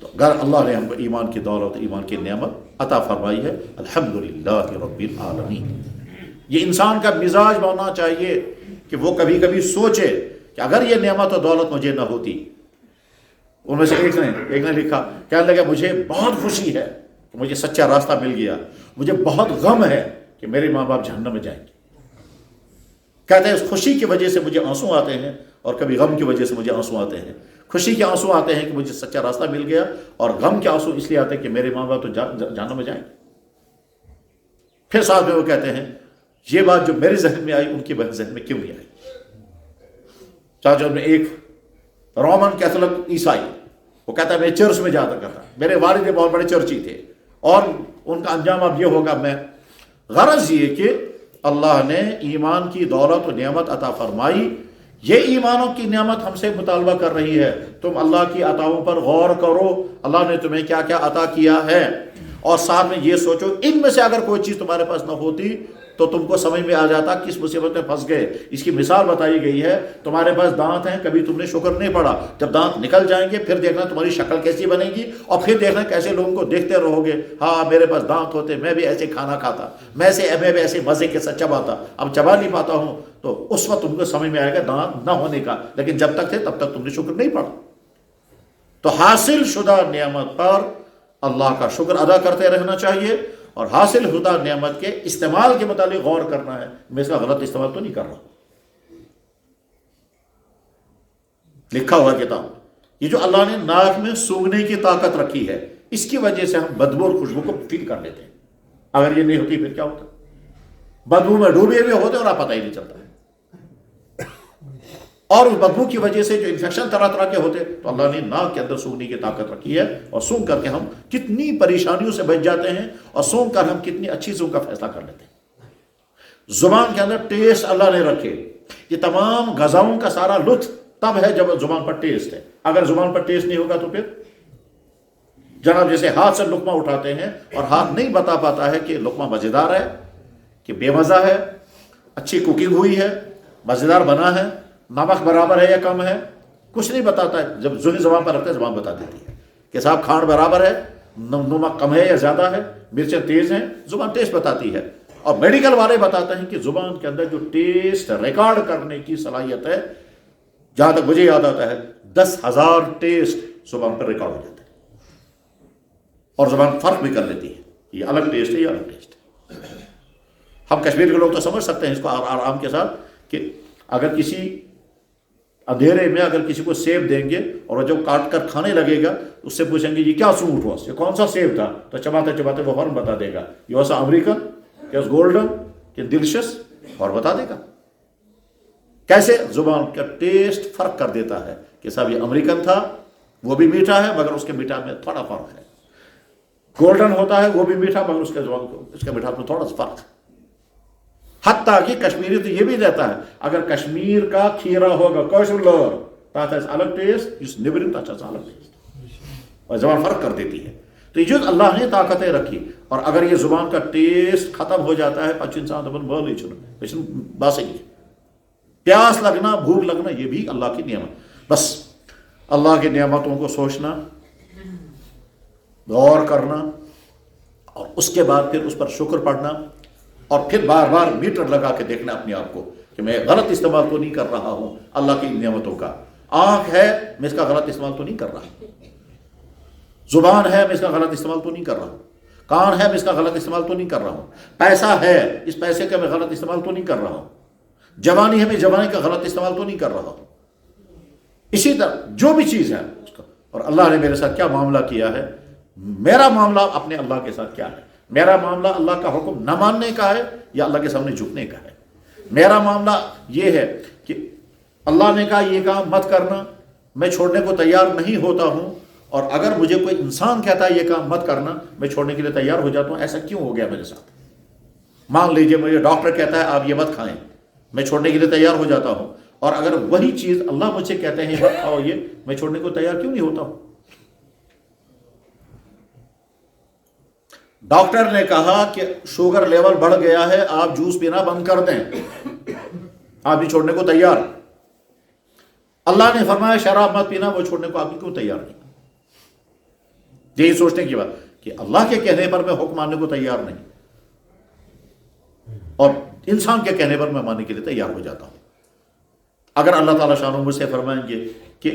تو اگر اللہ نے ہم کو ایمان کی دولت، ایمان کی نعمت عطا فرمائی ہے، الحمدللہ رب العالمین۔ یہ انسان کا مزاج ہونا چاہیے کہ وہ کبھی کبھی سوچے کہ اگر یہ نعمت و دولت مجھے نہ ہوتی۔ ان میں سے ایک نے لکھا، کہنے لگا مجھے بہت خوشی ہے کہ مجھے سچا راستہ مل گیا، مجھے بہت غم ہے کہ میرے ماں باپ جہنم میں جائیں گے۔ کہتے ہیں اس خوشی کی وجہ سے مجھے آنسو آتے ہیں اور کبھی غم کی وجہ سے مجھے آنسو آتے ہیں۔ خوشی کے آنسو آتے ہیں کہ مجھے سچا راستہ مل گیا، اور غم کے آنسو اس لیے آتے ہیں کہ میرے ماں باپ تو جہنم میں جائیں گے۔ پھر ساتھ میں وہ کہتے ہیں یہ بات جو میرے ذہن میں آئی ان کی ذہن میں کیوں نہیں آئی۔ چاچا میں ایک رومن کیتھولک عیسائی، وہ کہتا ہے میں چرچ میں جاتا کرتا، میرے والد بہت بڑے چرچی تھے، اور ان کا انجام اب یہ ہوگا، میں غرض یہ کہ اللہ نے ایمان کی دولت و نعمت عطا فرمائی، یہ ایمانوں کی نعمت ہم سے مطالبہ کر رہی ہے، تم اللہ کی عطاؤں پر غور کرو، اللہ نے تمہیں کیا کیا عطا کیا ہے، اور ساتھ میں یہ سوچو ان میں سے اگر کوئی چیز تمہارے پاس نہ ہوتی تو تم کو سمجھ میں آ جاتا کس مصیبت میں پھنس گئے۔ اس کی مثال بتائی گئی ہے، تمہارے پاس دانت ہیں، کبھی تم نے شکر نہیں پڑا، جب دانت نکل جائیں گے پھر دیکھنا تمہاری شکل کیسی بنے گی، اور پھر دیکھنا کیسے لوگوں کو دیکھتے رہو گے، ہاں میرے پاس دانت ہوتے میں بھی ایسے کھانا کھاتا، میں بھی ایسے مزے کے ساتھ چباتا، اب چبا نہیں پاتا ہوں، تو اس وقت تم کو سمجھ میں آئے گا دانت نہ ہونے کا، لیکن جب تک تھے تب تک تم نے شکر نہیں پڑا۔ تو حاصل شدہ نعمت پر اللہ کا شکر ادا کرتے رہنا چاہیے، اور حاصل شدہ نعمت کے استعمال کے متعلق غور کرنا ہے، میں اس کا غلط استعمال تو نہیں کر رہا۔ لکھا ہوا کتاب، یہ جو اللہ نے ناک میں سونگھنے کی طاقت رکھی ہے، اس کی وجہ سے ہم بدبو اور خوشبو کو فیل کر لیتے ہیں، اگر یہ نہیں ہوتی پھر کیا ہوتا؟ بدبو میں ڈوبے ہوئے ہوتے اور آپ پتہ ہی نہیں چلتا ہے، اور اس بدبو کی وجہ سے جو انفیکشن طرح طرح کے ہوتے، تو اللہ نے ناک کے اندر سونگھنے کی طاقت رکھی ہے، اور سونگ کر کے ہم کتنی پریشانیوں سے بچ جاتے ہیں، اور سونگ کر ہم کتنی اچھی چیزوں کا فیصلہ کر لیتے ہیں۔ زبان کے اندر ٹیسٹ اللہ نے رکھے، یہ تمام غذاؤں کا سارا لطف تب ہے جب زبان پر ٹیسٹ ہے، اگر زبان پر ٹیسٹ نہیں ہوگا تو پھر جناب جیسے ہاتھ سے لقمہ اٹھاتے ہیں اور ہاتھ نہیں بتا پاتا ہے کہ لقمہ مزیدار ہے کہ بے مزہ ہے، اچھی کوکنگ ہوئی ہے، مزیدار بنا ہے، نمک برابر ہے یا کم ہے، کچھ نہیں بتاتا ہے۔ جب ذہنی زبان پر رکھتے ہیں زبان بتا دیتی ہے کہ صاحب کھانڈ برابر ہے، نمک کم ہے یا زیادہ ہے، مرچیں تیز ہیں، زبان ٹیسٹ بتاتی ہے۔ اور میڈیکل والے بتاتے ہیں کہ زبان کے اندر جو ٹیسٹ ریکارڈ کرنے کی صلاحیت ہے، جہاں تک مجھے یاد آتا ہے 10,000 ٹیسٹ زبان پر ریکارڈ ہو جاتے ہیں، اور زبان فرق بھی کر لیتی ہے، یہ الگ ٹیسٹ ہے، یہ الگ ٹیسٹ ہے۔ ہم کشمیر کے لوگ تو سمجھ سکتے ہیں اس کو آرام کے ساتھ کہ اگر کسی اندھیرے میں اگر کسی کو سیب دیں گے اور جب کاٹ کر کھانے لگے گا اس سے پوچھیں گے یہ کیا سوٹ ہوا، یہ کون سا سیب تھا، تو چباتے چباتے وہ فوراً بتا دے گا یہ ویسا امریکن کہ گولڈن کہ ڈیلیشس، اور بتا دے گا۔ کیسے زبان کا ٹیسٹ فرق کر دیتا ہے کہ صاحب یہ امریکن تھا، وہ بھی میٹھا ہے مگر اس کے میٹھا میں تھوڑا فرق ہے، گولڈن ہوتا ہے وہ بھی میٹھا مگر اس کے زبان کو اس کے میٹھا میں تھوڑا سا فرق ہے۔ حتیٰ کہ کشمیری تو یہ بھی دیتا ہے، اگر کشمیر کا کھیرا ہوگا کوشر لور تاتا ہے الگ ٹیسٹ، جس نبرن تاتا ہے الگ ٹیسٹ، اور زبان فرق کر دیتی ہے۔ تو یہ جو اللہ نے طاقتیں رکھی، اور اگر یہ زبان کا ٹیسٹ ختم ہو جاتا ہے پچ انسان تو بول ہی چھوڑ بس ہی پیاس لگنا، بھوک لگنا، یہ بھی اللہ کی نعمت۔ بس اللہ کی نعمتوں کو سوچنا، غور کرنا، اور اس کے بعد پھر اس پر شکر پڑھنا، اور پھر بار بار میٹر لگا کے دیکھنا اپنے آپ کو کہ میں غلط استعمال تو نہیں کر رہا ہوں اللہ کی نعمتوں کا۔ آنکھ ہے میں اس کا غلط استعمال تو نہیں کر رہا، زبان ہے میں اس کا غلط استعمال تو نہیں کر رہا ہوں، کان ہے میں اس کا غلط استعمال تو نہیں کر رہا ہوں، پیسہ ہے اس پیسے کا میں غلط استعمال تو نہیں کر رہا ہوں، جوانی ہے میں جوانی کا غلط استعمال تو نہیں کر رہا ہوں۔ اسی طرح جو بھی چیز ہے اس کا، اور اللہ نے میرے ساتھ کیا معاملہ کیا ہے، میرا معاملہ اپنے اللہ کے ساتھ کیا ہے، میرا معاملہ اللہ کا حکم نہ ماننے کا ہے یا اللہ کے سامنے جھکنے کا ہے۔ میرا معاملہ یہ ہے کہ اللہ نے کہا یہ کام مت کرنا، میں چھوڑنے کو تیار نہیں ہوتا ہوں، اور اگر مجھے کوئی انسان کہتا ہے یہ کام مت کرنا، میں چھوڑنے کے لیے تیار ہو جاتا ہوں۔ ایسا کیوں ہو گیا میرے ساتھ؟ مان لیجئے مجھے ڈاکٹر کہتا ہے آپ یہ مت کھائیں، میں چھوڑنے کے لیے تیار ہو جاتا ہوں، اور اگر وہی چیز اللہ مجھ سے کہتے ہیں مت کھاؤ یہ، میں چھوڑنے کو تیار کیوں نہیں ہوتا ہوں؟ ڈاکٹر نے کہا کہ شوگر لیول بڑھ گیا ہے، آپ جوس پینا بند کر دیں، آپ بھی چھوڑنے کو تیار۔ اللہ نے فرمایا شراب مت پینا، وہ چھوڑنے کو آپ بھی کیوں تیار نہیں؟ یہی سوچنے کی بات کہ اللہ کے کہنے پر میں حکم ماننے کو تیار نہیں، اور انسان کے کہنے پر میں ماننے کے لیے تیار ہو جاتا ہوں۔ اگر اللہ تعالیٰ شان مجھ سے فرمائیں گے کہ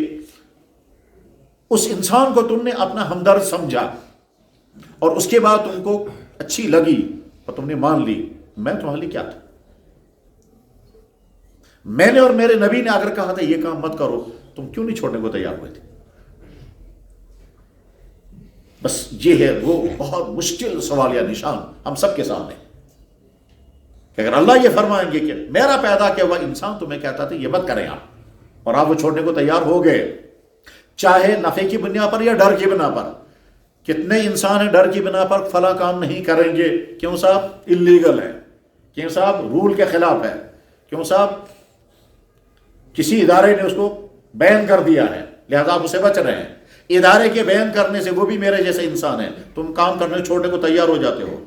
اس انسان کو تم نے اپنا ہمدرد سمجھا اور اس کے بعد تم کو اچھی لگی اور تم نے مان لی، میں تمہارے لیے کیا تھا؟ میں نے اور میرے نبی نے اگر کہا تھا یہ کام مت کرو، تم کیوں نہیں چھوڑنے کو تیار ہوئے تھے؟ بس یہ ہے وہ بہت مشکل سوال یا نشان ہم سب کے سامنے کہ اگر اللہ یہ فرمائیں گے کہ میرا پیدا کیا ہوا انسان تمہیں کہتا تھا یہ مت کریں آپ، اور آپ وہ چھوڑنے کو تیار ہو گئے، چاہے نفع کی بنا پر یا ڈر کی بنا پر۔ کتنے انسان ہیں ڈر کی بنا پر فلاں کام نہیں کریں گے، کیوں صاحب؟ اللیگل ہے، کیوں صاحب؟ رول کے خلاف ہے، کیوں صاحب؟ کسی ادارے نے اس کو بین کر دیا ہے لہذا آپ اسے بچ رہے ہیں۔ ادارے کے بین کرنے سے وہ بھی میرے جیسے انسان ہیں، تم کام کرنے چھوڑنے کو تیار ہو جاتے ہو۔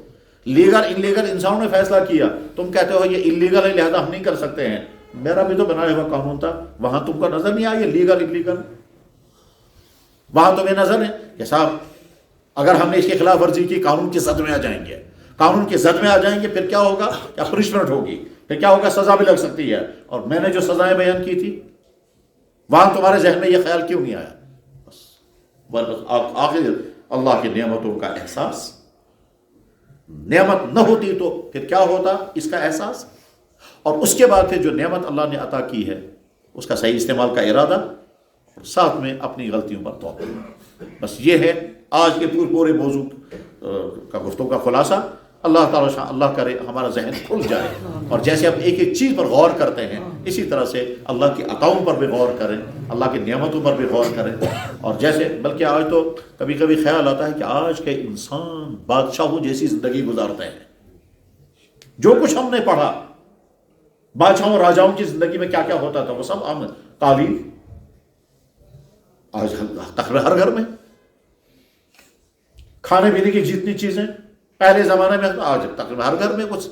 لیگل انلیگل انسانوں نے فیصلہ کیا، تم کہتے ہو یہ انلیگل ہے لہذا ہم نہیں کر سکتے ہیں۔ میرا بھی تو بنایا ہوا قانون تھا، وہاں تم کو نظر نہیں آئی لیگل انلیگل؟ وہاں تمہیں نظر ہے کہ صاحب اگر ہم نے اس کی خلاف ورزی کی قانون کی زد میں آ جائیں گے، قانون کی زد میں آ جائیں گے، پھر کیا ہوگا؟ کیا پنشمنٹ ہوگی، پھر کیا ہوگا؟ سزا بھی لگ سکتی ہے۔ اور میں نے جو سزائیں بیان کی تھی وہاں تمہارے ذہن میں یہ خیال کیوں نہیں آیا؟ بس آخر اللہ کی نعمتوں کا احساس، نعمت نہ ہوتی تو پھر کیا ہوتا اس کا احساس، اور اس کے بعد پھر جو نعمت اللہ نے عطا کی ہے اس کا صحیح استعمال کا ارادہ، اور ساتھ میں اپنی غلطیوں پر توبہ۔ بس یہ ہے آج کے پورے موضوع کا گفتگو کا خلاصہ۔ اللہ تعالیٰ اللہ کرے ہمارا ذہن کھل جائے، اور جیسے ہم ایک ایک چیز پر غور کرتے ہیں اسی طرح سے اللہ کی عطاؤں پر بھی غور کریں، اللہ کی نعمتوں پر بھی غور کریں۔ اور جیسے بلکہ آج تو کبھی کبھی خیال آتا ہے کہ آج کے انسان بادشاہوں جیسی زندگی گزارتے ہیں۔ جو کچھ ہم نے پڑھا بادشاہوں راجاؤں کی زندگی میں کیا کیا ہوتا تھا وہ سب ہم تعلیم آج تقریباً ہر گھر میں، کھانے پینے کی جتنی چیزیں پہلے زمانے میں آج تقریباً ہر گھر میں کچھ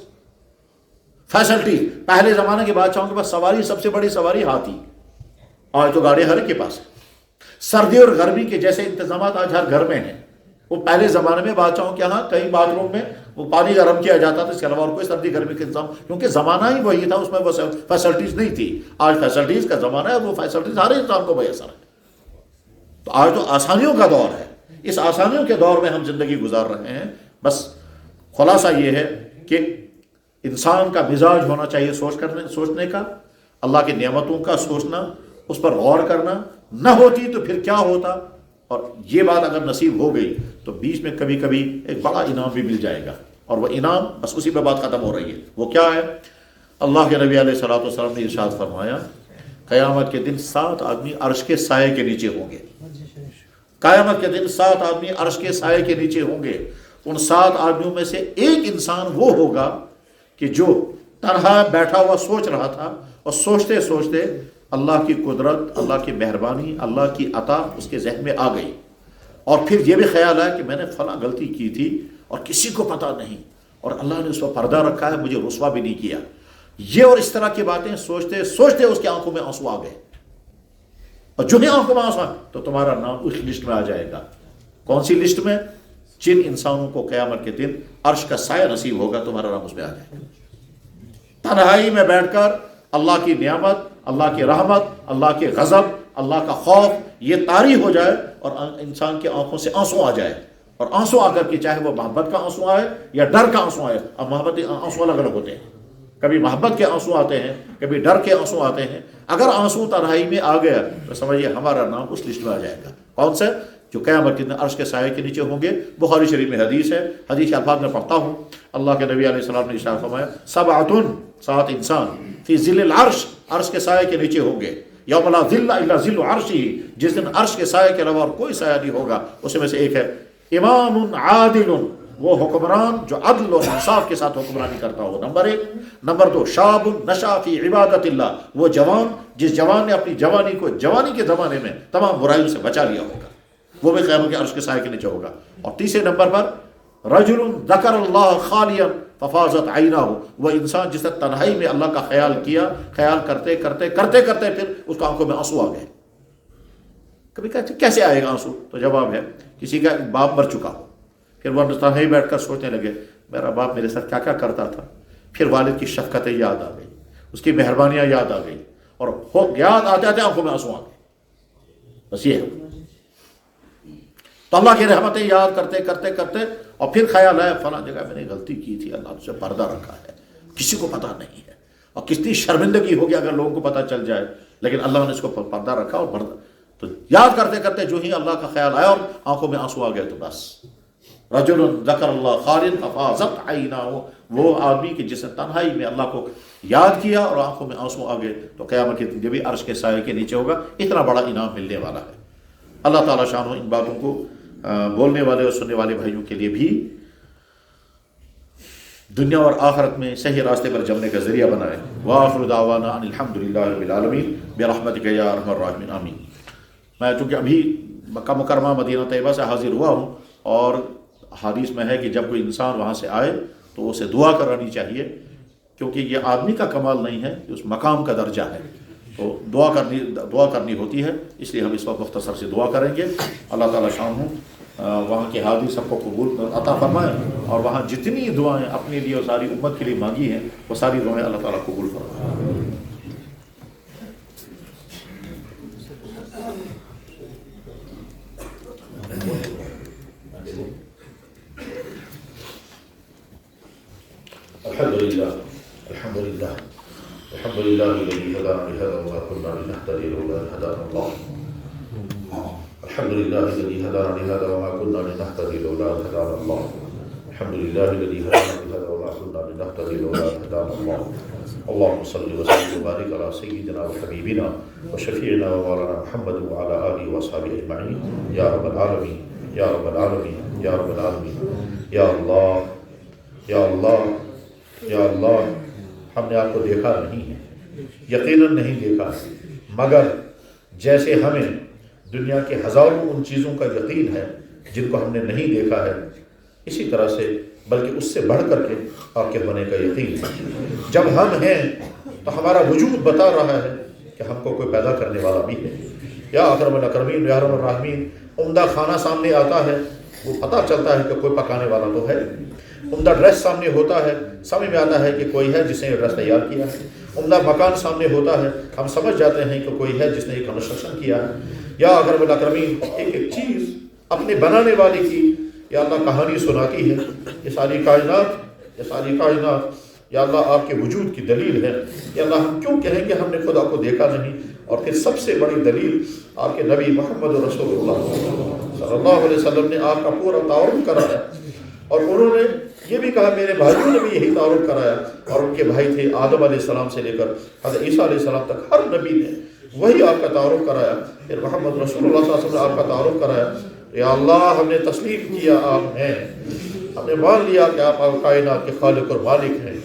فیسلٹی۔ پہلے زمانے کے بادشاہوں کے پاس سواری، سب سے بڑی سواری ہاتھی، آج تو گاڑی ہر ایک کے پاس ہے۔ سردی اور گرمی کے جیسے انتظامات آج ہر گھر میں ہیں، وہ پہلے زمانے میں بادشاہوں کے یہاں کئی باتھ روم میں وہ پانی گرم کیا جاتا تھا، اس کے علاوہ اور کوئی سردی گرمی کا انتظام، کیونکہ زمانہ ہی وہی تھا، اس میں وہ فیسلٹیز نہیں تھی۔ آج فیسلٹیز کا زمانہ ہے، وہ فیسلٹیز ہر انسان کو میسر ہے۔ تو آج تو آسانیوں کا دور ہے، اس آسانیوں کے دور میں ہم زندگی گزار رہے ہیں۔ بس خلاصہ یہ ہے کہ انسان کا مزاج ہونا چاہیے سوچنے کا، اللہ کی نعمتوں کا سوچنا، اس پر غور کرنا۔ نہ ہوتی تو پھر کیا ہوتا، اور یہ بات اگر نصیب ہو گئی تو بیچ میں کبھی کبھی ایک بڑا انعام بھی مل جائے گا، اور وہ انعام بس اسی پہ بات ختم ہو رہی ہے۔ وہ کیا ہے؟ اللہ کے نبی علیہ الصلوۃ والسلام نے ارشاد فرمایا قیامت کے دن 7 آدمی عرش کے سائے کے نیچے ہوں گے۔ قیامت کے دن 7 آدمی عرش کے سائے کے نیچے ہوں گے۔ ان 7 آدمیوں میں سے ایک انسان وہ ہوگا کہ جو تنہا بیٹھا ہوا سوچ رہا تھا، اور سوچتے سوچتے اللہ کی قدرت، اللہ کی مہربانی، اللہ کی عطا اس کے ذہن میں آ گئی، اور پھر یہ بھی خیال آیا کہ میں نے فلاں غلطی کی تھی اور کسی کو پتہ نہیں، اور اللہ نے اس پر پردہ رکھا ہے، مجھے رسوا بھی نہیں کیا۔ یہ اور اس طرح کی باتیں سوچتے سوچتے اس کی آنکھوں میں آنسو آ گئے، اور جو ہی آنکھوں میں آنسو آئے تو تمہارا نام اس لسٹ میں آ جائے گا۔ کون سی لسٹ میں؟ جن انسانوں کو قیامت کے دن عرش کا سایہ نصیب ہوگا تمہارا نام اس میں آ جائے گا۔ تنہائی میں بیٹھ کر اللہ کی نعمت، اللہ کی رحمت، اللہ کے غضب، اللہ کا خوف یہ طاری ہو جائے، اور انسان کی آنکھوں سے آنسو آ جائے، اور آنسو آ کر کے چاہے وہ محبت کا آنسو آئے یا ڈر کا آنسو آئے۔ اب محبت آنسو الگ الگ ہوتے ہیں، کبھی محبت کے آنسو آتے ہیں، کبھی ڈر کے آنسو آتے ہیں۔ اگر آنسو تنہائی میں آ گیا تو سمجھیے ہمارا نام اس لسٹ میں آ جائے گا۔ کون سے؟ جو قیامت کے دن عرش کے سائے کے نیچے ہوں گے۔ بخاری شریف میں حدیث ہے، حدیث کے الفاظ میں پڑھتا ہوں۔ اللہ کے نبی علیہ السلام نے ارشاد فرمایا 7 انسان فی ظل العرش، عرش کے سائے کے نیچے ہوں گے۔ یوم لا ظل الا ظل عرشہ، جس دن عرش کے سائے کے علاوہ اور کوئی سایہ نہیں ہوگا، اس میں سے ایک ہے امام عادل، وہ حکمران جو عدل اور انصاف کے ساتھ حکمرانی کرتا ہو، نمبر ایک۔ نمبر دو، شاب نشا فی عبادت اللہ، وہ جوان جس جوان نے اپنی جوانی کو جوانی کے زمانے میں تمام برائیوں سے بچا لیا ہوگا، وہ بھی قیامت کے عرش کے سائے کے نیچے ہوگا۔ اور تیسرے نمبر پر رجل ذکر اللہ خالیا ففاضت عیناہ، وہ انسان جس نے تنہائی میں اللہ کا خیال کیا، خیال کرتے کرتے کرتے کرتے پھر اس کو آنکھوں میں آنسو آ گئے۔ کبھی کہتے ہیں کیسے آئے گا آنسو؟ تو جواب ہے کسی کا باپ مر چکا ہو، پھر وہ تنہائی بیٹھ کر سوچنے لگے میرا باپ میرے ساتھ کیا کیا کرتا تھا، پھر والد کی شفقتیں یاد آ گئی، اس کی مہربانیاں یاد آ گئی، اور یاد آتے آتے آنکھوں میں آنسو آ گئے۔ بس یہ ہے، تو اللہ کی رحمتیں یاد کرتے کرتے کرتے اور پھر خیال آیا فلاں جگہ میں نے غلطی کی تھی، اللہ سے پردہ رکھا ہے، کسی کو پتہ نہیں ہے، اور کتنی شرمندگی ہوگی اگر لوگوں کو پتہ چل جائے، لیکن اللہ نے اس کو پردہ رکھا اور پردہ، تو یاد کرتے کرتے جو ہی اللہ کا خیال آیا اور آنکھوں میں آنسو آ گئے، تو بس رجل ذکر اللہ خالد ففاضت عیناہ، وہ آدمی کہ جس نے تنہائی میں اللہ کو یاد کیا اور آنکھوں میں آنسو آ گئے، تو قیامت کے دن جب بھی عرش کے سائے کے نیچے ہوگا، اتنا بڑا انعام ملنے والا ہے۔ اللہ تعالیٰ شان ان باتوں کو بولنے والے اور سننے والے بھائیوں کے لیے بھی دنیا اور آخرت میں صحیح راستے پر جمنے کا ذریعہ بنائے۔ وآخر دعوانا ان الحمد للہ رب العالمین برحمتک یا ارحم الراحمین آمین۔ میں چونکہ ابھی مکہ مکرمہ مدینہ طیبہ سے حاضر ہوا ہوں، اور حدیث میں ہے کہ جب کوئی انسان وہاں سے آئے تو اسے دعا کرانی چاہیے، کیونکہ یہ آدمی کا کمال نہیں ہے، اس مقام کا درجہ ہے، تو دعا کرنی ہوتی ہے، اس لیے ہم اس وقت مختصر سے دعا کریں گے۔ اللہ تعالیٰ شان ہوں وہاں کے حاضر سب کو قبول عطا فرمائے، اور وہاں جتنی دعائیں اپنے لیے اور ساری امت کے لیے مانگی ہیں وہ ساری دعائیں اللہ تعالیٰ قبول فرمائے۔ الحمد لله الذي هدانا لهذا وما كنا لنهتدي لولا ان هدانا الله. الحمد لله الذي هدانا لهذا وما كنا لنهتدي لولا ان هدانا الله. الحمد لله الذي هدانا لهذا وما كنا لنهتدي لولا ان هدانا الله. اللهم صل وسلم وبارك على سيدنا وحبيبنا وشفيعنا ومولانا محمد وعلى اله واصحابه اجمعين يا رب العالمين يا رب العالمين يا رب العالمين یا اللہ یا اللہ یا اللہ، ہم نے آپ کو دیکھا نہیں ہے، یقیناً نہیں دیکھا، مگر جیسے ہمیں دنیا کے ہزاروں ان چیزوں کا یقین ہے جن کو ہم نے نہیں دیکھا ہے، اسی طرح سے بلکہ اس سے بڑھ کر کے آپ کے ہونے کا یقین ہے۔ جب ہم ہیں تو ہمارا وجود بتا رہا ہے کہ ہم کو کوئی پیدا کرنے والا بھی ہے۔ یا اکرم الاکرمین یا ارحم الراحمین، عمدہ کھانا سامنے آتا ہے، وہ پتہ چلتا ہے کہ کوئی پکانے والا تو ہے۔ عمدہ ڈریس سامنے ہوتا ہے، سمجھ میں آتا ہے کہ کوئی ہے جس نے یہ ڈریس تیار کیا ہے۔ عمدہ مکان سامنے ہوتا ہے، ہم سمجھ جاتے ہیں کہ کوئی ہے جس نے یہ کنسٹرکشن کیا ہے۔ یا اکرم الاکرمین، ایک ایک چیز اپنے بنانے والے کی یا اللہ کہانی سناتی ہے۔ یہ ساری کائنات یا اللہ آپ کے وجود کی دلیل ہے۔ یا اللہ ہم کیوں کہیں کہ ہم نے خدا کو دیکھا نہیں؟ اور پھر سب سے بڑی دلیل آپ کے نبی محمد رسول اللہ صلی اللہ علیہ وسلم نے آپ کا پورا تعارف کرایا، اور انہوں نے یہ بھی کہا، میرے بھائیوں نے بھی یہی تعارف کرایا، اور ان کے بھائی تھے آدم علیہ السلام سے لے کر حضرت عیسیٰ علیہ السلام تک، ہر نبی نے وہی آپ کا تعارف کرایا۔ پھر محمد رسول اللہ صلی اللہ علیہ وسلم نے آپ کا تعارف کرایا۔ یا اللہ ہم نے تسلیم کیا آپ ہیں، ہم نے مان لیا کہ آپ کائنات کے خالق اور مالک ہیں،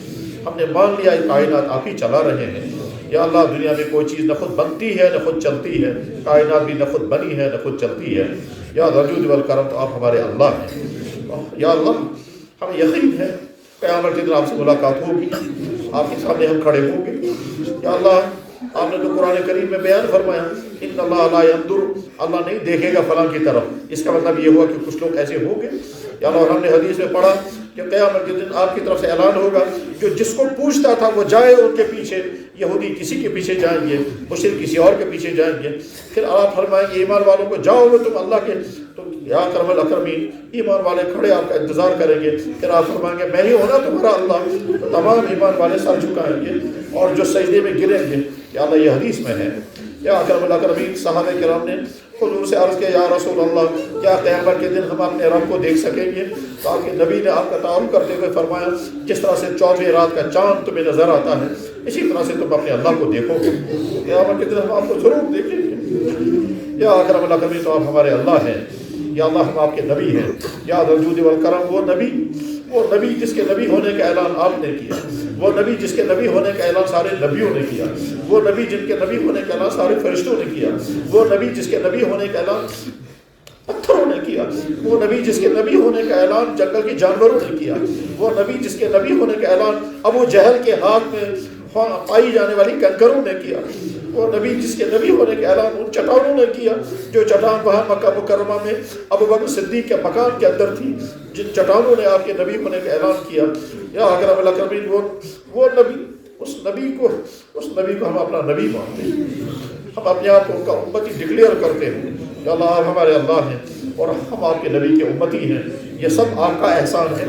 ہم نے مان لیا یہ کائنات آپ ہی چلا رہے ہیں۔ یا اللہ دنیا میں کوئی چیز نہ خود بنتی ہے نہ خود چلتی ہے، کائنات بھی نہ خود بنی ہے نہ خود چلتی ہے۔ یا ذو الجود والکرم، تو آپ ہمارے اللہ ہیں۔ یا اللہ ہمیں یقین ہے قیامت کے دن آپ سے ملاقات ہوگی، آپ کے سامنے ہم کھڑے ہوں گے۔ یا اللہ آپ نے تو قرآن کریم میں بیان فرمایا، ان اللہ لا ينظر، اللہ نہیں دیکھے گا فلاں کی طرف، اس کا مطلب یہ ہوا کہ کچھ لوگ ایسے ہوں گے۔ یا اللہ، اور ہم نے حدیث میں پڑھا کہ قیامت کے دن آپ کی طرف سے اعلان ہوگا، جو جس کو پوچھتا تھا وہ جائے ان کے پیچھے، یہودی کسی کے پیچھے جائیں گے، مشرک کسی اور کے پیچھے جائیں گے۔ پھر آپ فرمائیں گے ایمان والوں کو جاؤ گے تم اللہ کے، تو یا اکرم الاکرمین ایمان والے کھڑے آپ کا انتظار کریں گے۔ پھر آپ فرمائیں گے میں ہی ہونا تمہارا اللہ، تو تمام ایمان والے سر جھکائیں گے اور جو سجدے میں گریں گے۔ یا اللہ یہ حدیث میں ہے۔ یا اکرم الاکرمین، صحابہ کرام نے حضور سے عرض کیا، یا رسول اللہ کیا قیامت کے دن ہم اپنے رب کو دیکھ سکیں گے؟ تو آپ کے نبی نے آپ کا تعارف کرتے ہوئے فرمایا، جس طرح سے 14ویں رات کا چاند تمہیں نظر آتا ہے، اسی طرح سے تم اپنے اللہ کو دیکھو گے، قیامت کے دن ہم آپ کو ضرور دیکھیں گے۔ یا اکرم الاکرمین، تو آپ ہمارے اللہ ہیں، یا اللہ ہم آپ کے نبی ہیں، یا ذا الجود والکرم، وہ نبی جس کے نبی ہونے کا اعلان آپ نے کیا، وہ نبی جس کے نبی ہونے کا اعلان سارے نبیوں نے کیا، وہ نبی جن کے نبی ہونے کا اعلان سارے فرشتوں نے کیا، وہ نبی جس کے نبی ہونے کا اعلان پتھروں نے کیا، وہ نبی جس کے نبی ہونے کا اعلان جنگل کے جانوروں نے کیا، وہ نبی جس کے نبی ہونے کا اعلان ابو جہل کے ہاتھ میں پائی جانے والی کنکروں نے کیا، وہ نبی جس کے نبی ہونے کا اعلان ان چٹانوں نے کیا جو چٹان وہاں مکہ مکرمہ میں ابو بکر صدیق کے مکان کے اندر تھی، جن چٹانوں نے آپ کے نبی ہونے کا اعلان کیا۔ یا اکرم الاکرمین، وہ نبی، اس نبی کو ہم اپنا نبی مانتے ہیں، ہم اپنے آپ کو ان کا امتی ڈکلیئر کرتے ہیں۔ یا اللہ آپ ہمارے اللہ ہیں اور ہم آپ کے نبی کے امتی ہیں، یہ سب آپ کا احسان ہے۔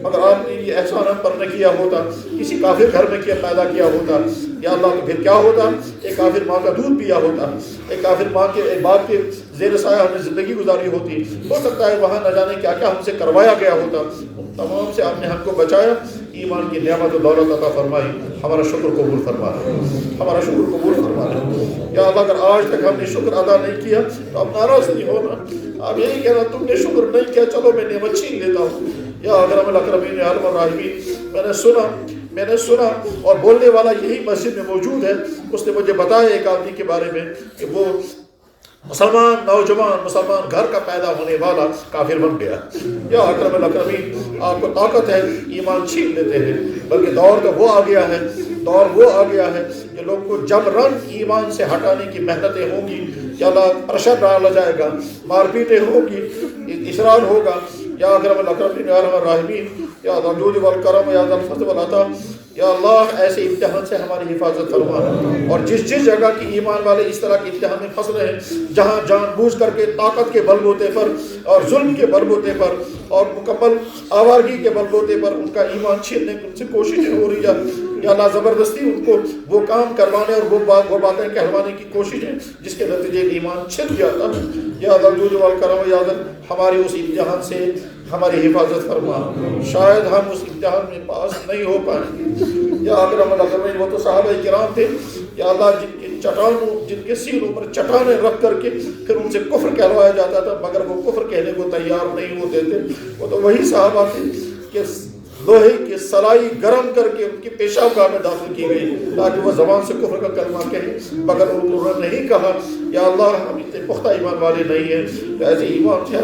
اگر آپ نے یہ احسان ہم پر نہ کیا ہوتا، کسی کافر گھر میں پیدا کیا ہوتا، یا اللہ تو پھر کیا ہوتا؟ ایک کافر ماں کا دودھ پیا ہوتا، ایک کافر ماں کے ایک باپ کے زیر سایہ ہم نے زندگی گزاری ہوتی، ہو سکتا ہے وہاں نہ جانے کیا کیا ہم سے کروایا گیا ہوتا، ان تمام سے آپ نے ہم کو بچایا، ایمان کی نعمت و دولت عطا فرمائی، ہمارا شکر قبول فرما لے، ہمارا شکر قبول فرما لے۔ یا اللہ اگر آج تک ہم نے شکر ادا نہیں کیا تو اب ناراض نہیں ہونا، اب یہی کہنا تم نے شکر نہیں کیا، چلو میں نعمت چھین لیتا ہوں۔ یا اکرم الاکرمین، یا ارحم الراحمین، میں نے سنا اور بولنے والا یہی مسجد میں موجود ہے، اس نے مجھے بتایا ایک آدمی کے بارے میں کہ وہ مسلمان نوجوان مسلمان گھر کا پیدا ہونے والا کافر بن گیا۔ یا اکرم الاکرمین، آپ کو طاقت ہے، ایمان چھین لیتے ہیں، بلکہ دور تو وہ آ گیا ہے کہ لوگ کو جبراً ایمان سے ہٹانے کی محنتیں ہوں گی، یا اللہ پریشر ڈالا جائے گا، مار پیٹیں ہوں گی، اصرار ہوگا۔ یا اکرم الاکرمین، یا ارحم الراحمین، یا ذا الجود والکرم، یا ذا الفضل والعطا، یا اللہ ایسے امتحان سے ہماری حفاظت فرما، اور جس جگہ کی ایمان والے اس طرح کے امتحان میں پھنس رہے ہیں، جہاں جان بوجھ کر کے طاقت کے بل بوتے پر اور ظلم کے بل بوتے پر اور مکمل آوارگی کے بل بوتے پر ان کا ایمان چھیننے کی ان سے کوششیں ہو رہی ہے، یا اللہ زبردستی ان کو وہ کام کروانے اور وہ باتیں کہلوانے کی کوششیں جس کے نتیجے میں ایمان چھن جاتا ہے۔ یا ذا الجود والکرم، یا ہمارے اس امتحان سے ہماری حفاظت فرما، شاید ہم اس امتحان میں پاس نہیں ہو پائیں گے۔ یا اکرم الاکرمین، وہ تو صحابہ کرام تھے، یا اللہ جن کے سینوں پر چٹانیں رکھ کر کے پھر ان سے کفر کہلوایا جاتا تھا، مگر وہ کفر کہنے کو تیار نہیں ہوتے تھے۔ وہ تو وہی صحابہ تھے کہ لوہے کی سلائی گرم کر کے ان کی پیشاب گاہ میں داخل کی گئی تاکہ وہ زبان سے کفر کا کلمہ کہیں، مگر انہوں نے نہیں کہا۔ یا اللہ ہم اتنے پختہ ایمان والے نہیں ہیں، تو ایسے ایمان سے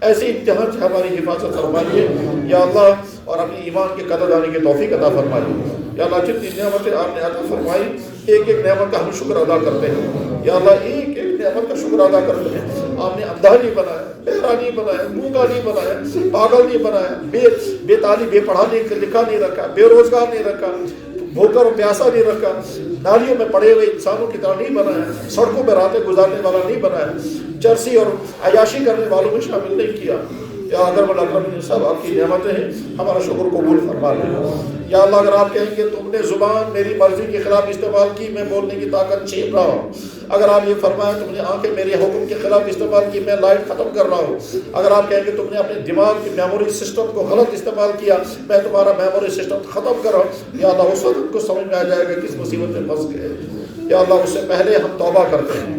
ایسے امتحان سے ہماری حفاظت فرمائیے یا اللہ، اور اپنی ایمان کے قدر دانے کی توفیق عطا فرمائیے۔ یا اللہ جتنی نعمتیں آپ نے عطا فرمائی، ایک ایک نعمت کا ہم شکر ادا کرتے ہیں۔ یا اللہ ایک ایک نعمت کا شکر ادا کرتے ہیں۔ آپ نے اندھا نہیں بنایا، بہرا نہیں بنایا، گونگا نہیں بنایا، پاگل نہیں بنایا، بے تعلیم بے پڑھا لکھا نہیں رکھا، بے روزگار نہیں رکھا، بھوکا اور پیاسا نہیں رکھا، نالیوں میں پڑے ہوئے انسانوں کی طرح نہیں بنایا، سڑکوں میں راتیں گزارنے والا نہیں بنایا، چرسی اور عیاشی کرنے والوں میں شامل نہیں کیا۔ یا اکرم الاکرمین، سب آپ کی نعمتیں ہیں، ہمارا شکر قبول فرما لیں۔ یا اللہ اگر آپ کہیں کہ تم نے زبان میری مرضی کے خلاف استعمال کی، میں بولنے کی طاقت چھین رہا ہوں، اگر آپ یہ فرمائیں تم نے آنکھیں میرے حکم کے خلاف استعمال کی، میں لائٹ ختم کر رہا ہوں، اگر آپ کہیں کہ تم نے اپنے دماغ کی میموری سسٹم کو غلط استعمال کیا، میں تمہارا میموری سسٹم ختم کر رہا ہوں، یا اللہ اس وقت کو سمجھ میں آ جائے گا کس مصیبت میں پھنس گئے۔ یا اللہ اس سے پہلے ہم توبہ کرتے ہیں،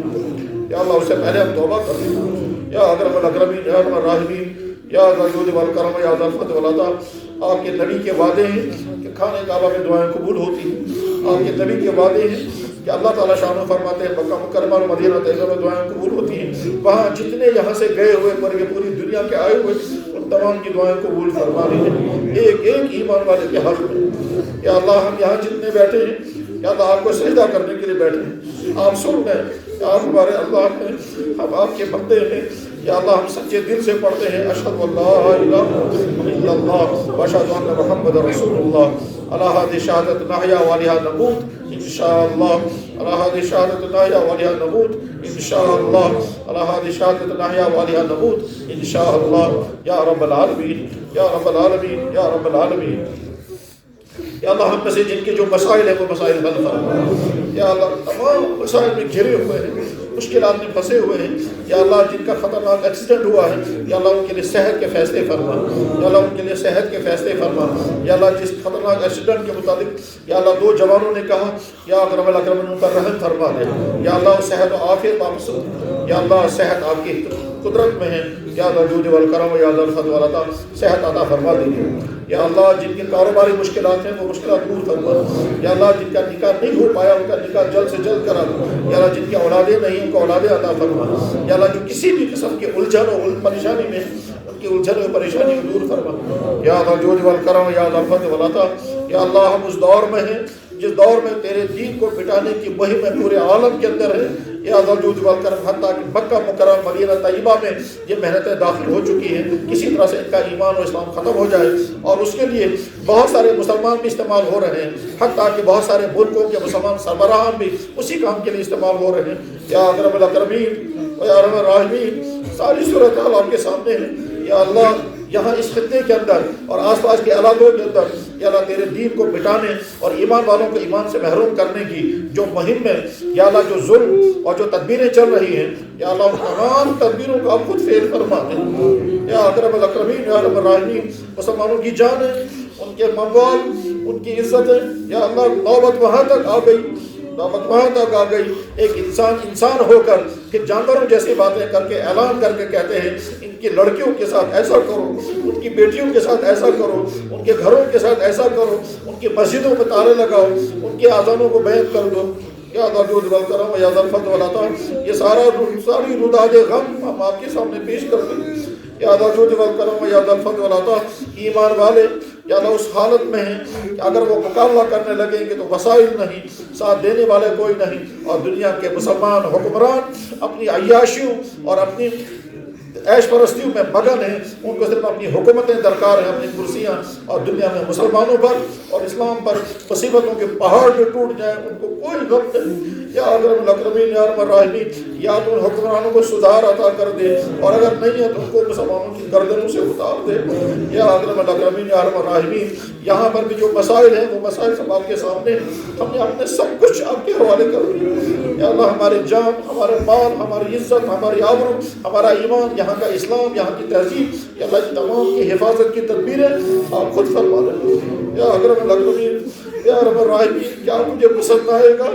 یا اللہ اس سے پہلے ہم توبہ کرتے ہیں۔ یا اکرم الاکرمین، یا ارحم الراحمین، یا ذا الجود والکرم، یا ذا الفضل والعطا، آپ کے نبی کے وعدے ہیں کہ خانہ کعبہ میں دعائیں قبول ہوتی ہیں، آپ کے نبی کے وعدے ہیں کہ اللہ تعالیٰ شان فرماتے ہیں مکہ مکرمہ اور مدینہ طیبہ میں دعائیں قبول ہوتی ہیں، وہاں جتنے یہاں سے گئے ہوئے پر یہ پوری دنیا کے آئے ہوئے ان تمام کی دعائیں قبول فرما لیجیے ایک ایک ایمان والے کے حق میں۔ یا اللہ ہم یہاں جتنے بیٹھے ہیں، یا اللہ آپ کو سجدہ کرنے کے لیے بیٹھے ہیں، آپ سن رہے ہیں، آپ ہمارے اللہ ہیں، ہم آپ کے بندے ہیں، یا اللہ ہم سچے دل سے پڑھتے ہیں اشہد ان لا الہ الا اللہ واشہد ان محمد رسول اللہ، علی ہذہ شہادۃ نحیا وعلیہا نموت انشاءاللہ، علی ہذہ شہادۃ نحیا وعلیہا نموت انشاءاللہ، علی ہذہ شہادۃ نحیا وعلیہا نموت انشاءاللہ، یا رب العالمین، یا رب العالمین، یا رب العالمین۔ یا اللہ ہم میں سے جن کے جو مسائل ہیں وہ مسائل حل فرما، یا اللہ تمام مسائل میں گھرے ہوئے ہیں مشکلات میں پھنسے ہوئے ہیں، یا اللہ جن کا خطرناک ایکسیڈنٹ ہوا ہے، یا اللہ ان کے لیے صحت کے فیصلے فرما، یا اللہ ان کے لیے صحت کے فیصلے فرما، یا اللہ جس خطرناک ایکسیڈنٹ کے متعلق یا اللہ 2 جوانوں نے کہا یا اکرم الاکرم ان پر رحم فرما دے، یا اللہ صحت و عافیت واپس، یا اللہ صحت آپ کی قدرت میں ہے، یا اللہ جود والکرم یا اللہ الفضل والعطا صحت عطا فرما دیجیے، یا اللہ جن کے کاروباری مشکلات ہیں وہ مشکلات دور فرما، یا اللہ جن کا نکاح نہیں ہو پایا ان کا نکاح جلد سے جلد کرا دو، یا اللہ جن کی اولادیں نہیں ان کو اولادیں عطا فرما، یا اللہ جو کسی بھی قسم کے الجھن اور پریشانی میں ان کی الجھن اور پریشانی کو دور فرما، یا اللہ جود والکرم یا اللہ الفضل والعطا، یا اللہ ہم اس دور میں ہیں جس دور میں تیرے دین کو مٹانے کی مہم میں پورے عالم کے اندر ہے، یا اللہ جود والکرم حتیٰ کہ مکہ مکرمہ مدینہ طیبہ میں یہ محنتیں داخل ہو چکی ہیں، کسی طرح سے ان کا ایمان و اسلام ختم ہو جائے، اور اس کے لیے بہت سارے مسلمان بھی استعمال ہو رہے ہیں، حتیٰ کہ بہت سارے ملکوں کے مسلمان سربراہان بھی اسی کام کے لیے استعمال ہو رہے ہیں، یا اکرم الاکرمین و یا ارحم الراحمین، ساری صورتحال آپ کے سامنے ہے، یا اللہ یہاں اس خطے کے اندر اور آس پاس کے علاقوں کے اندر یا اللہ تیرے دین کو مٹانے اور ایمان والوں کو ایمان سے محروم کرنے کی جو مہم ہے، یا اللہ جو ظلم اور جو تدبیریں چل رہی ہیں، یا اللہ ان تمام تدبیروں کو آپ خود فیل فرما دیں، یا اکرم الاکرمین یا ارحم الراحمین، مسلمانوں کی جانیں، ان کے اموال، ان کی عزتیں، یا اللہ نوبت وہاں تک آ گئی، نوبت وہاں تک آ گئی، ایک انسان ہو کر پھر جانوروں جیسی باتیں کر کے اعلان کر کے کہتے ہیں ان کی لڑکیوں کے ساتھ ایسا کرو، ان کی بیٹیوں کے ساتھ ایسا کرو، ان کے گھروں کے ساتھ ایسا کرو، ان کی مسجدوں میں تالے لگاؤ، ان کے اذانوں کو بیان کر دو، یا اللہ جود والکرم یا ذا الفضل والعطا، یہ ساری روداد غم ہم آپ کے سامنے پیش کرتے ہیں، یا اللہ جود والکرم یا ذا الفضل والعطا، ایمان والے یا اللہ اس حالت میں ہیں کہ اگر وہ مقابلہ کرنے لگیں گے تو وسائل نہیں، ساتھ دینے والے کوئی نہیں، اور دنیا کے مسلمان حکمران اپنی عیاشیوں اور اپنی عیش پرستیوں میں مگن ہیں، ان کو صرف اپنی حکومتیں درکار ہیں، اپنی کرسیاں، اور دنیا میں مسلمانوں پر اور اسلام پر مصیبتوں کے پہاڑ جو ٹوٹ جائیں ان کو کوئی غم نہیں، یا اکرم الاکرمین یا ارحم الراحمین، یا تو ان حکمرانوں کو سدھار عطا کر دے، اور اگر نہیں ہے تو ان کو مسلمانوں کی گردنوں سے اتار دے، یا اکرم الاکرمین یا ارحم الراحمین، یہاں پر بھی جو مسائل ہیں وہ مسائل سب آپ کے سامنے، ہم نے اپنے سب کچھ آپ کے حوالے کر دیا، یا اللہ ہمارے جان، ہمارے مال، ہماری عزت، ہماری آبرو، ہمارا ایمان، یہاں کا اسلام، یہاں کی تہذیب، یا اللہ تمام کی حفاظت کی تدبیریں آپ خود فرما لیں، یا اکرم الاکرمین یا ارحم الراحمین، کیا مجھے پسند آئے گا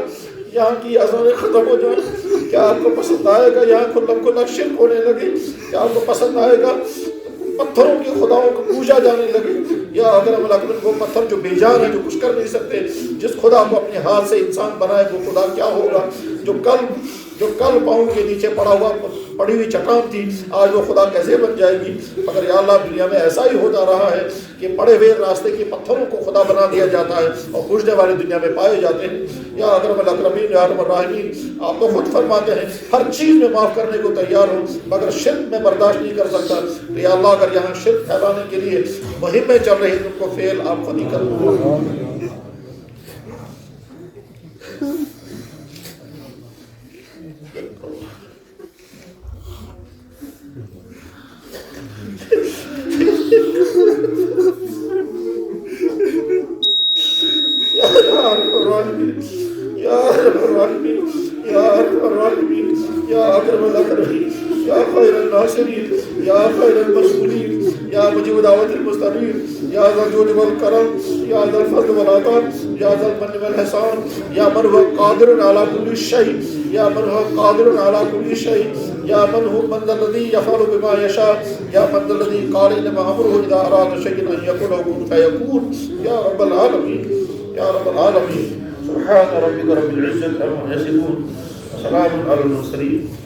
یہاں کی اذانیں ختم ہو جائیں؟ کیا آپ کو پسند آئے گا یہاں کھلا شرک ہونے لگے؟ کیا آپ کو پسند آئے گا پتھروں کے خداؤں کو پوجا جانے لگے؟ یا اکرم الاکرمین وہ پتھر جو بے جان ہے، جو کچھ کر نہیں سکتے، جس خدا کو اپنے ہاتھ سے انسان بنائے وہ خدا کیا ہوگا؟ جو کل پاؤں کے نیچے پڑی ہوئی چٹان تھی، آج وہ خدا کیسے بن جائے گی؟ مگر یا اللہ دنیا میں ایسا ہی ہوتا رہا ہے کہ پڑے ہوئے راستے کے پتھروں کو خدا بنا دیا جاتا ہے اور پوجنے والے دنیا میں پائے جاتے ہیں، یا اکرم الاکرمین یا ارحم الراحمین، آپ تو خود فرماتے ہیں ہر چیز میں معاف کرنے کو تیار ہوں مگر شرک میں برداشت نہیں کر سکتا، تو یا اللہ اگر یہاں شرک پھیلانے کے لیے مہمیں چل رہی ہیں ان کو فیل آپ خود ہی کر دو۔ یا اکرم الاکرمین یا خیر الناصرین یا خیر المسئولین یا مجیب دعوت المضطرین یا ذا الجود والکرم یا ذا الفضل والعطا یا ذا المن والحسان یا من هو قادر علی کل شیء یا من هو قادر علی کل شیء یا من هو من ذا الذی یفعل بما یشاء یا من ذا الذی قال انما امره اذا اراد شیئا ان یقول له کن فیکون یا رب العالمین یا رب العالمین۔ سبحان ربک رب العزة عما یصفون، سلام علی المرسلین۔